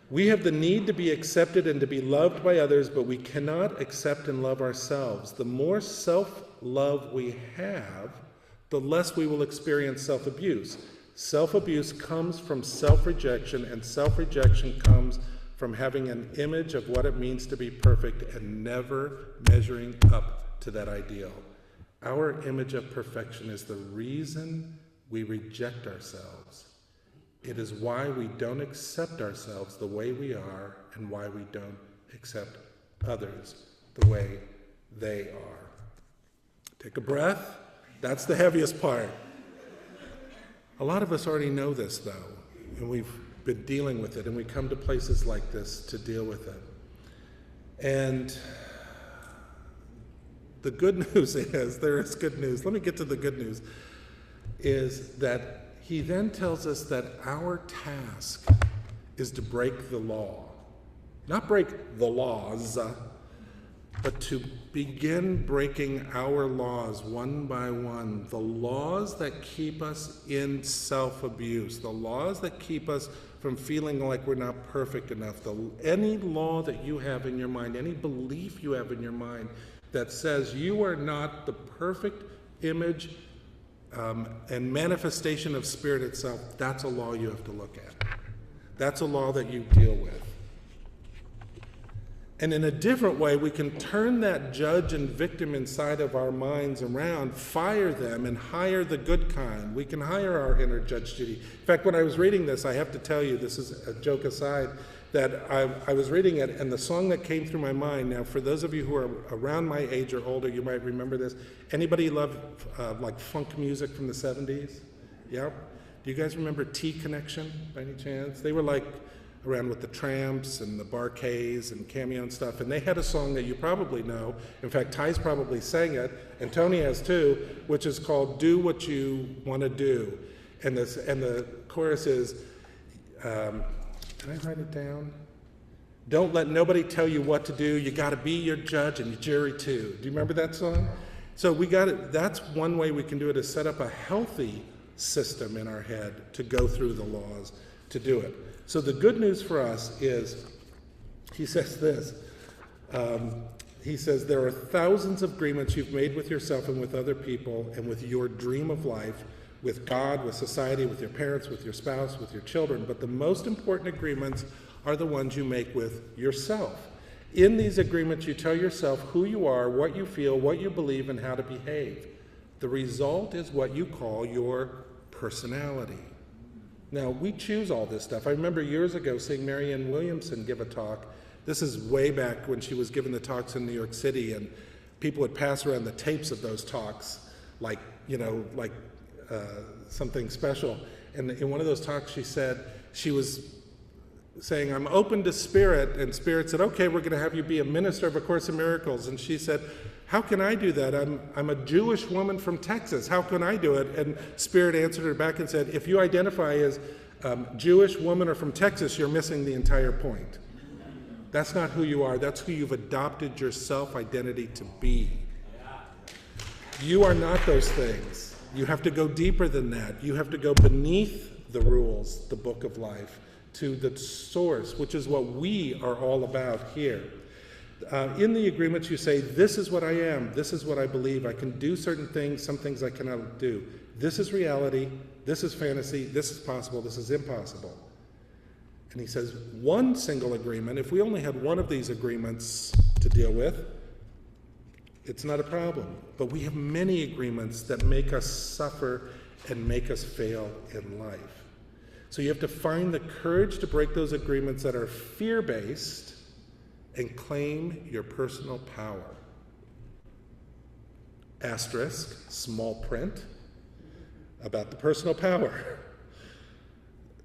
We have the need to be accepted and to be loved by others, but we cannot accept and love ourselves. The more self-love we have, the less we will experience self-abuse. Self-abuse comes from self-rejection, and self-rejection comes from having an image of what it means to be perfect and never measuring up to that ideal. Our image of perfection is the reason we reject ourselves. It is why we don't accept ourselves the way we are and why we don't accept others the way they are. Take a breath. That's the heaviest part. A lot of us already know this, though, and we've been dealing with it, and we come to places like this to deal with it. And the good news is, there is good news. Let me get to the good news, is that he then tells us that our task is to break the law. Not break the laws, but to begin breaking our laws one by one. The laws that keep us in self-abuse. The laws that keep us from feeling like we're not perfect enough. Any law that you have in your mind, any belief you have in your mind that says you are not the perfect image and manifestation of Spirit itself, that's a law you have to look at. That's a law that you deal with. And in a different way, we can turn that judge and victim inside of our minds around, fire them, and hire the good kind. We can hire our inner Judge Judy. In fact, when I was reading this, I have to tell you, this is a joke aside, that I was reading it, and the song that came through my mind, now for those of you who are around my age or older, you might remember this. Anybody love like funk music from the 70s? Yep. Do you guys remember T-Connection by any chance? They were like around with the Tramps and the Bar-Kays and Cameo and stuff, and they had a song that you probably know. In fact, Ty's probably sang it, and Tony has too, which is called Do What You Want to Do. And the chorus is, can I write it down? Don't let nobody tell you what to do. You got to be your judge and your jury too. Do you remember that song? So we got it. That's one way we can do it, is set up a healthy system in our head to go through the laws to do it. So the good news for us is, he says this. He says, there are thousands of agreements you've made with yourself and with other people and with your dream of life, with God, with society, with your parents, with your spouse, with your children. But the most important agreements are the ones you make with yourself. In these agreements, you tell yourself who you are, what you feel, what you believe, and how to behave. The result is what you call your personality. Now, we choose all this stuff. I remember years ago seeing Marianne Williamson give a talk. This is way back when she was giving the talks in New York City, and people would pass around the tapes of those talks, like something special. And in one of those talks, she said, she was saying, I'm open to Spirit. And Spirit said, okay, we're going to have you be a minister of A Course in Miracles. And she said, how can I do that? I'm a Jewish woman from Texas. How can I do it? And Spirit answered her back and said, if you identify as Jewish woman or from Texas, you're missing the entire point. That's not who you are. That's who you've adopted your self-identity to be. You are not those things. You have to go deeper than that. You have to go beneath the rules, the book of life, to the source, which is what we are all about here. In the agreements, you say, this is what I am. This is what I believe. I can do certain things, some things I cannot do. This is reality. This is fantasy. This is possible. This is impossible. And he says, one single agreement, if we only had one of these agreements, to deal with, it's not a problem. But we have many agreements that make us suffer and make us fail in life. So you have to find the courage to break those agreements that are fear-based and claim your personal power. Asterisk, small print, about the personal power.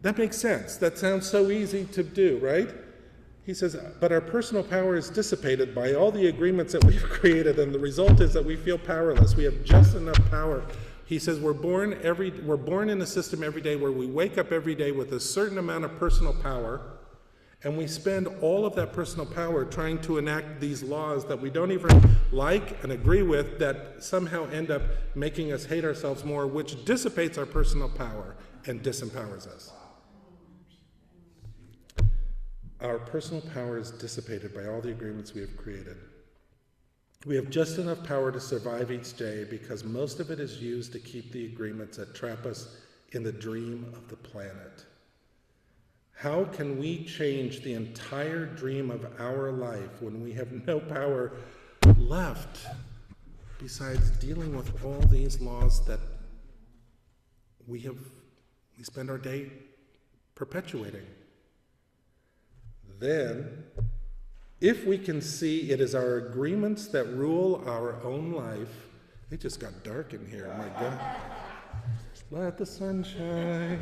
That makes sense. That sounds so easy to do, right? He says, but our personal power is dissipated by all the agreements that we've created, and the result is that we feel powerless. We have just enough power. He says we're born in a system every day where we wake up every day with a certain amount of personal power, and we spend all of that personal power trying to enact these laws that we don't even like and agree with, that somehow end up making us hate ourselves more, which dissipates our personal power and disempowers us. Our personal power is dissipated by all the agreements we have created. We have just enough power to survive each day because most of it is used to keep the agreements that trap us in the dream of the planet. How can we change the entire dream of our life when we have no power left besides dealing with all these laws that we spend our day perpetuating? Then, if we can see it is our agreements that rule our own life, it just got dark in here, my God. Let the sun shine.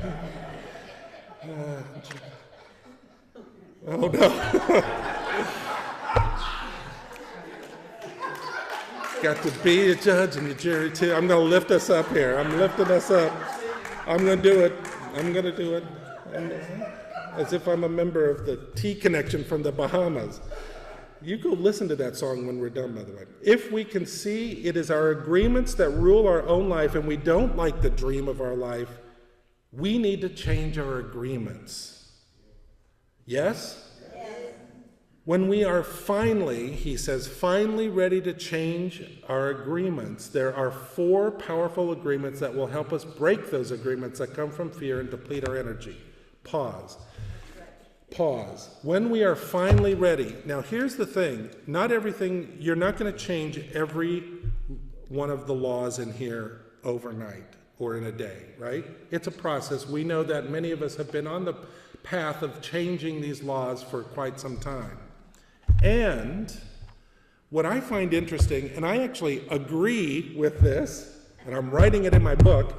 Oh no. Got to be a judge and a jury too. I'm going to lift us up here. I'm lifting us up. I'm going to do it. I'm going to do it. As if I'm a member of the T Connection from the Bahamas. You go listen to that song when we're done, by the way. If we can see it is our agreements that rule our own life and we don't like the dream of our life, we need to change our agreements. Yes? Yes. When we are finally, he says, finally ready to change our agreements, there are 4 powerful agreements that will help us break those agreements that come from fear and deplete our energy. Pause. When we are finally ready. Now here's the thing, not everything, you're not going to change every one of the laws in here overnight or in a day, right? It's a process. We know that many of us have been on the path of changing these laws for quite some time. And what I find interesting, and I actually agree with this, and I'm writing it in my book,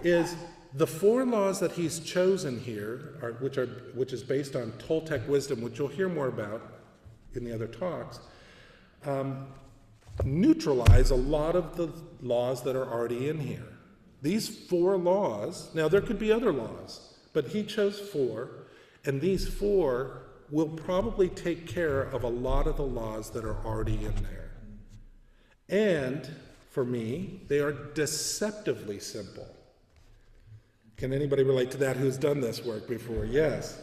is the 4 laws that he's chosen here, which is based on Toltec wisdom, which you'll hear more about in the other talks, neutralize a lot of the laws that are already in here. These 4 laws, now there could be other laws, but he chose 4, and these 4 will probably take care of a lot of the laws that are already in there. And for me, they are deceptively simple. Can anybody relate to that who's done this work before? Yes.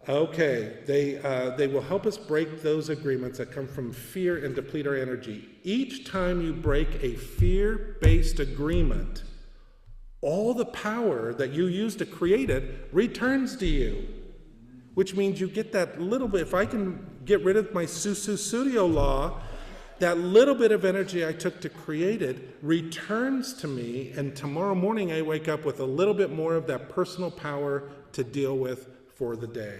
Okay, they will help us break those agreements that come from fear and deplete our energy. Each time you break a fear-based agreement, all the power that you used to create it returns to you, which means you get that little bit. If I can get rid of my Sususudio law, that little bit of energy I took to create it returns to me, and tomorrow morning I wake up with a little bit more of that personal power to deal with for the day.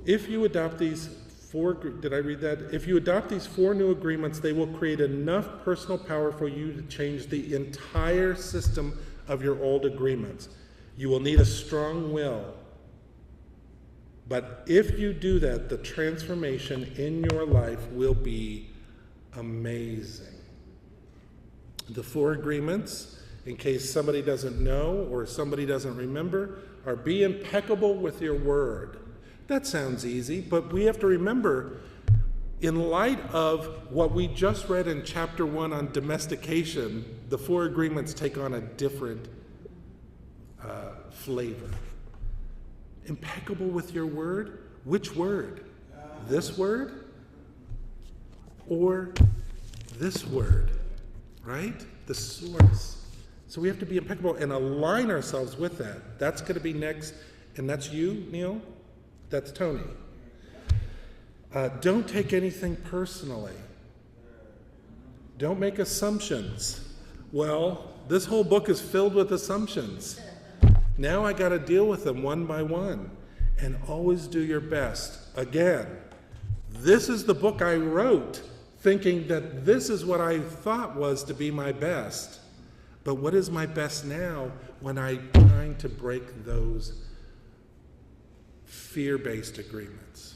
If you adopt these 4, did I read that? If you adopt these 4 new agreements, they will create enough personal power for you to change the entire system of your old agreements. You will need a strong will. But if you do that, the transformation in your life will be amazing. The 4 agreements, in case somebody doesn't know or somebody doesn't remember, are be impeccable with your word. That sounds easy, but we have to remember, in light of what we just read in chapter 1 on domestication, the 4 agreements take on a different flavor. Impeccable with your word? Which word? This word? Or this word? Right? The source. So we have to be impeccable and align ourselves with that. That's going to be next. And that's you, Neil? That's Tony. Don't take anything personally. Don't make assumptions. Well, this whole book is filled with assumptions. Now I got to deal with them one by one. And always do your best. Again, this is the book I wrote thinking that this is what I thought was to be my best. But what is my best now when I'm trying to break those fear-based agreements?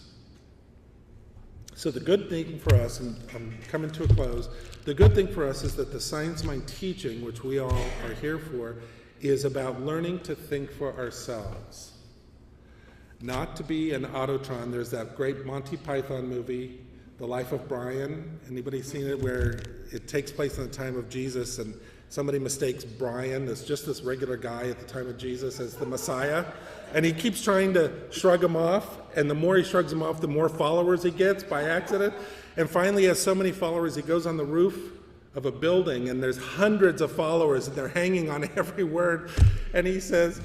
So the good thing for us, and I'm coming to a close, the good thing for us is that the Science Mind teaching, which we all are here for, is about learning to think for ourselves. Not to be an autotron. There's that great Monty Python movie, The Life of Brian. Anybody seen it, where it takes place in the time of Jesus and somebody mistakes Brian, that's just this regular guy at the time of Jesus, as the Messiah, and he keeps trying to shrug him off, and the more he shrugs him off, the more followers he gets by accident, and finally he has so many followers, he goes on the roof of a building, and there's hundreds of followers, and they're hanging on every word, and he says,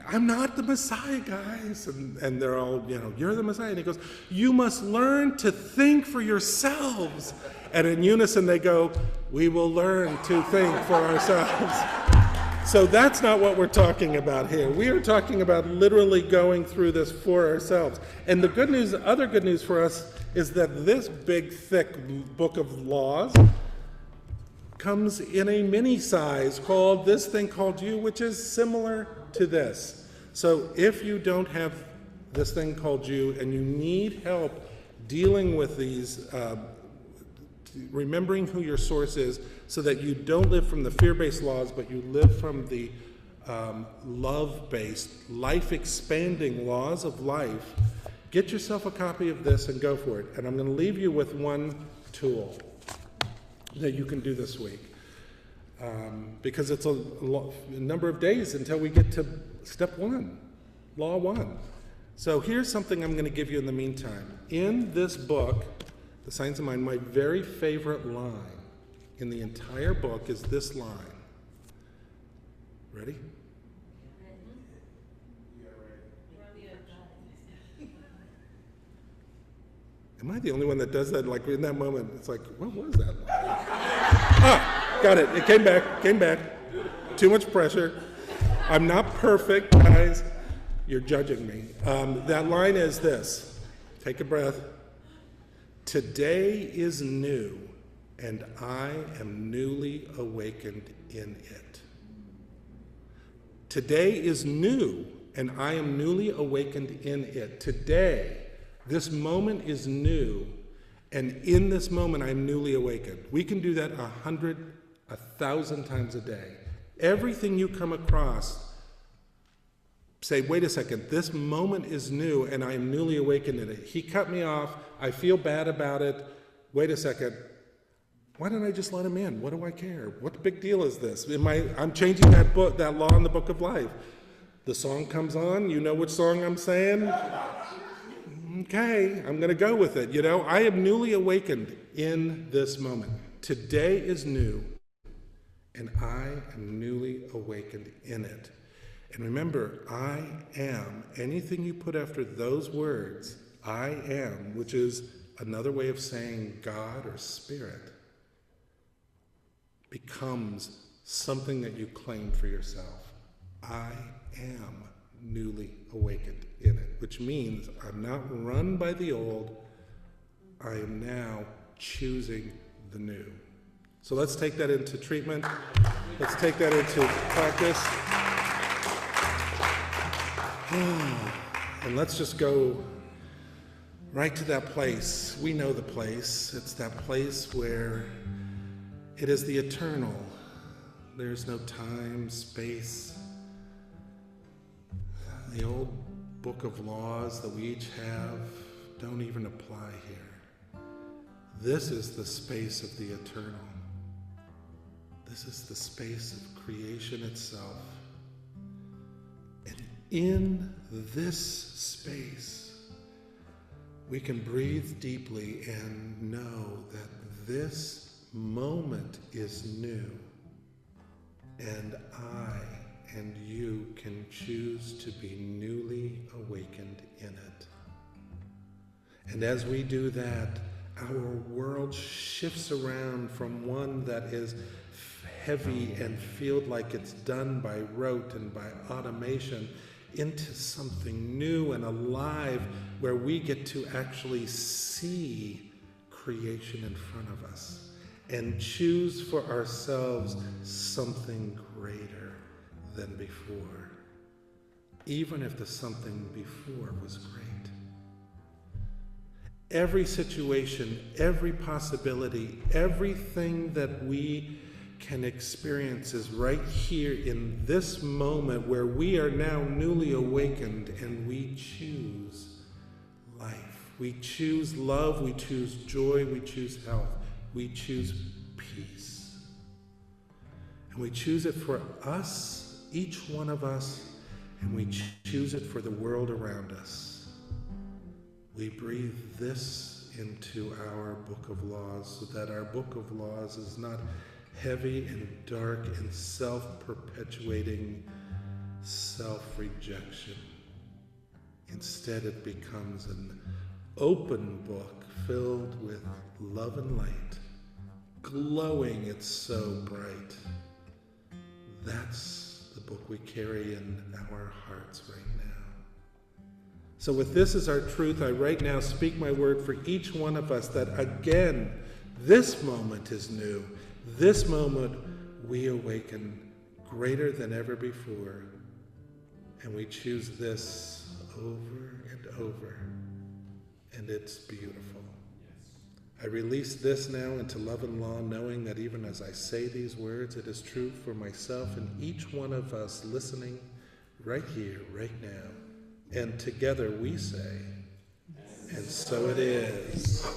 I'm not the Messiah, guys. And they're all, you're the Messiah. And he goes, you must learn to think for yourselves. And in unison they go, we will learn to think for ourselves. So that's not what we're talking about here. We are talking about literally going through this for ourselves. And the good news, other good news for us, is that this big, thick book of laws comes in a mini size called this thing called you, which is similar to this. So if you don't have this thing called you and you need help dealing with these, remembering who your source is so that you don't live from the fear-based laws, but you live from the love-based, life-expanding laws of life, get yourself a copy of this and go for it. And I'm going to leave you with one tool that you can do this week. Because it's a number of days until we get to step one, law one. So here's something I'm going to give you in the meantime. In this book, The Science of Mind, my very favorite line in the entire book is this line. Ready? Am I the only one that does that? Like in that moment, it's like, what was that line? Got it. It came back. Too much pressure. I'm not perfect, guys. You're judging me. That line is this. Take a breath. Today is new, and I am newly awakened in it. Today is new, and I am newly awakened in it. Today, this moment is new, and in this moment, I'm newly awakened. We can do that 1,000 times a day. Everything you come across, say, wait a second, this moment is new and I am newly awakened in it. He cut me off, I feel bad about it. Wait a second, why don't I just let him in? What do I care? What big deal is this? I'm changing that book, that law in the book of life. The song comes on, you know which song I'm saying? Okay, I'm going to go with it. I am newly awakened in this moment. Today is new, and I am newly awakened in it. And remember, I am, anything you put after those words, I am, which is another way of saying God or Spirit, becomes something that you claim for yourself. I am newly awakened in it, which means I'm not run by the old, I am now choosing the new. So let's take that into treatment. Let's take that into practice. And let's just go right to that place. We know the place. It's that place where it is the eternal. There's no time, space. The old book of laws that we each have don't even apply here. This is the space of the eternal. This is the space of creation itself. And in this space, we can breathe deeply and know that this moment is new. And I and you can choose to be newly awakened in it. And as we do that, our world shifts around from one that is heavy and feel like it's done by rote and by automation into something new and alive where we get to actually see creation in front of us and choose for ourselves something greater than before, even if the something before was great. Every situation, every possibility, everything that we can experience is right here in this moment where we are now newly awakened and we choose life. We choose love, we choose joy, we choose health, we choose peace. And we choose it for us, each one of us, and we choose it for the world around us. We breathe this into our book of laws so that our book of laws is not heavy and dark and self-perpetuating self-rejection. Instead, it becomes an open book filled with love and light, glowing, it's so bright. That's the book we carry in our hearts right now. So with this as our truth, I right now speak my word for each one of us that again, this moment is new. This moment we awaken greater than ever before. And we choose this over and over. And it's beautiful. I release this now into love and law, knowing that even as I say these words, it is true for myself and each one of us listening right here, right now. And together we say, and so it is.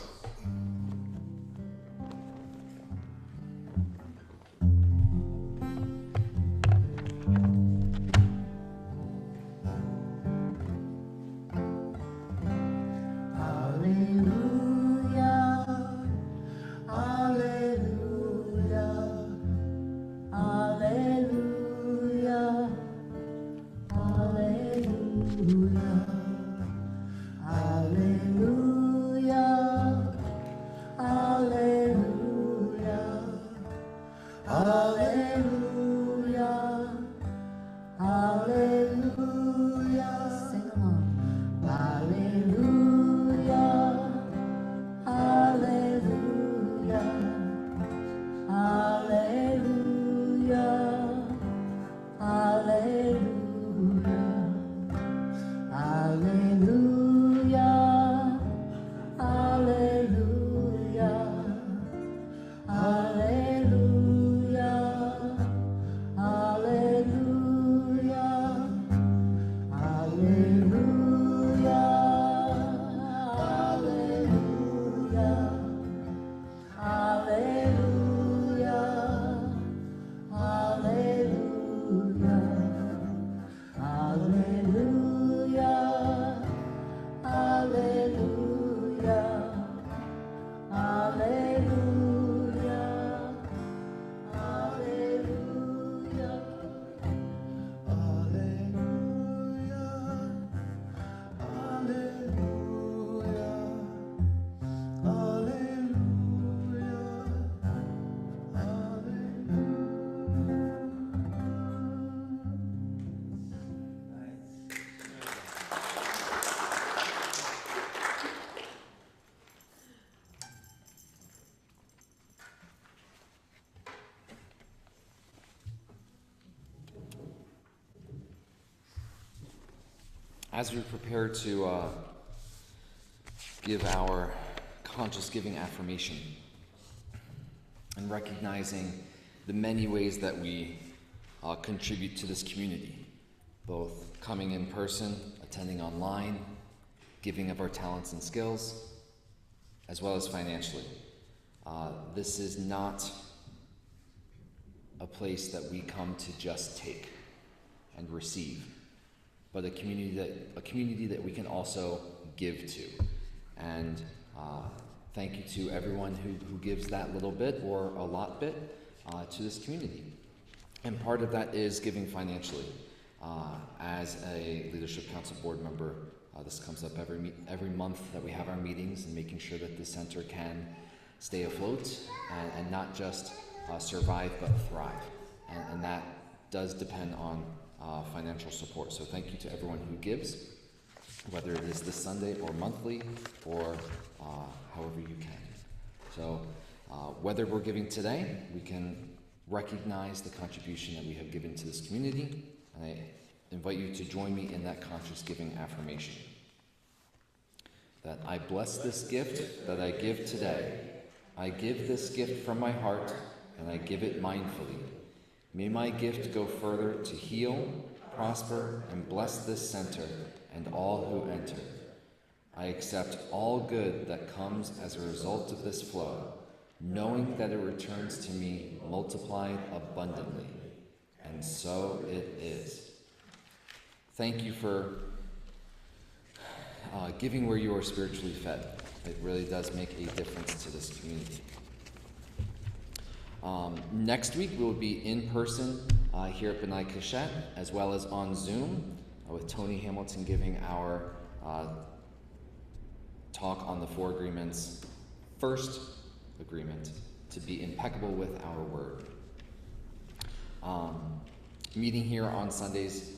As we prepare to give our conscious giving affirmation and recognizing the many ways that we contribute to this community, both coming in person, attending online, giving of our talents and skills, as well as financially. This is not a place that we come to just take and receive, but a community that we can also give to. And thank you to everyone who gives that little bit or a lot bit to this community. And part of that is giving financially. As a Leadership Council board member, This comes up every month that we have our meetings, and making sure that the center can stay afloat and not just survive but thrive. And that does depend on financial support. So thank you to everyone who gives, whether it is this Sunday or monthly or however you can. So whether we're giving today, we can recognize the contribution that we have given to this community. And I invite you to join me in that conscious giving affirmation. That I bless this gift that I give today. I give this gift from my heart, and I give it mindfully. May my gift go further to heal, prosper, and bless this center and all who enter. I accept all good that comes as a result of this flow, knowing that it returns to me multiplied abundantly. And so it is. Thank you for giving where you are spiritually fed. It really does make a difference to this community. Next week we'll be in person here at B'nai Kashet, as well as on Zoom, with Tony Hamilton giving our talk on the 4 agreements. First agreement, to be impeccable with our word. Meeting here on Sundays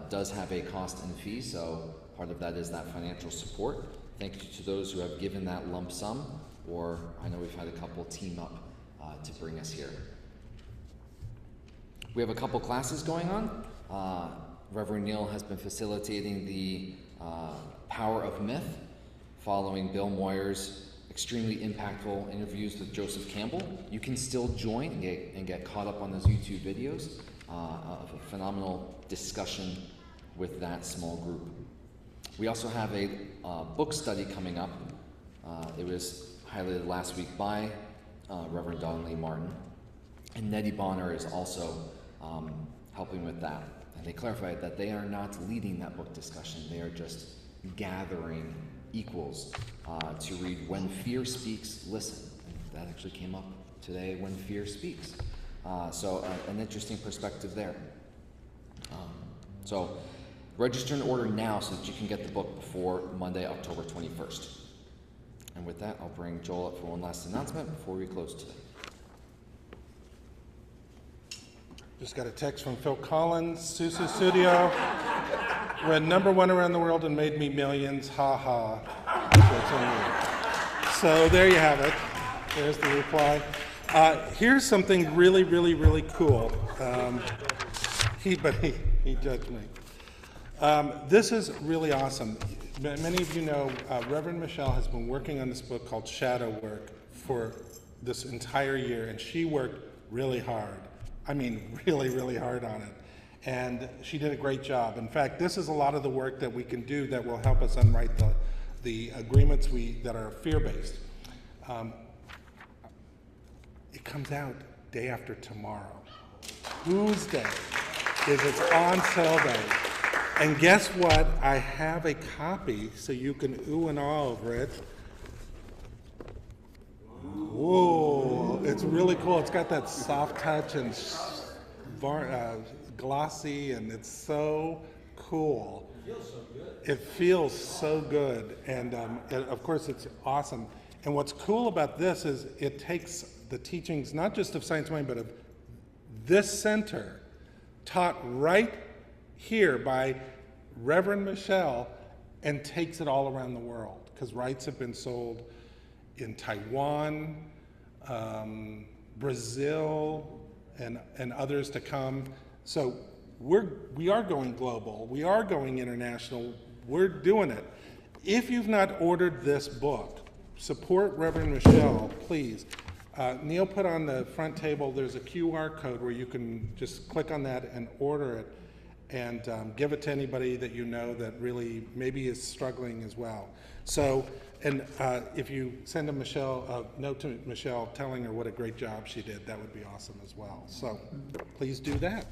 does have a cost and fee, so part of that is that financial support. Thank you to those who have given that lump sum, or I know we've had a couple team up to bring us here. We have a couple classes going on. Reverend Neil has been facilitating the Power of Myth, following Bill Moyer's extremely impactful interviews with Joseph Campbell. You can still join and get caught up on those YouTube videos of a phenomenal discussion with that small group. We also have a book study coming up. It was highlighted last week by Reverend Donnelly Martin, and Nettie Bonner is also helping with that. And they clarified that they are not leading that book discussion, they are just gathering equals to read When Fear Speaks, Listen. And that actually came up today, When Fear Speaks. So an interesting perspective there. So register and order now so that you can get the book before Monday, October 21st. And with that, I'll bring Joel up for one last announcement before we close today. Just got a text from Phil Collins, Susu Studio. Went #1 around the world and made me millions, ha ha. So there you have it. There's the reply. Here's something really, really, really cool. He judged me. This is really awesome. Many of you know Reverend Michelle has been working on this book called Shadow Work for this entire year, and she worked really hard. I mean, really, really hard on it. And she did a great job. In fact, this is a lot of the work that we can do that will help us unwrite the agreements that are fear-based. It comes out day after tomorrow. Tuesday is its on sale day. And guess what? I have a copy so you can ooh and ah over it. Whoa, it's really cool. It's got that soft touch and glossy, and it's so cool. It feels so good. It feels so good, and of course it's awesome. And what's cool about this is it takes the teachings, not just of Science Mind, but of this center, taught right here by Reverend Michelle, and takes it all around the world, because rights have been sold in Taiwan, Brazil, and others to come. So we are going global. We are going international. We're doing it. If you've not ordered this book, support Reverend Michelle, please. Neil put on the front table, there's a QR code where you can just click on that and order it, and give it to anybody that you know that really maybe is struggling as well. So, and if you send a note to Michelle telling her what a great job she did, that would be awesome as well. So please do that.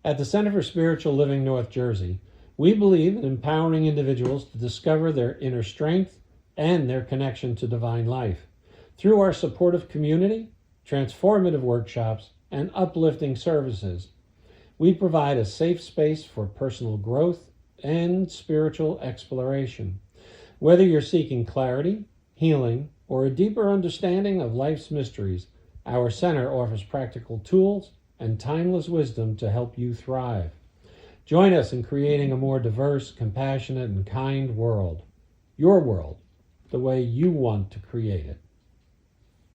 At the Center for Spiritual Living North Jersey, we believe in empowering individuals to discover their inner strength and their connection to divine life through our supportive community, transformative workshops, and uplifting services. We provide a safe space for personal growth and spiritual exploration. Whether you're seeking clarity, healing, or a deeper understanding of life's mysteries, our center offers practical tools and timeless wisdom to help you thrive. Join us in creating a more diverse, compassionate, and kind world. Your world, the way you want to create it.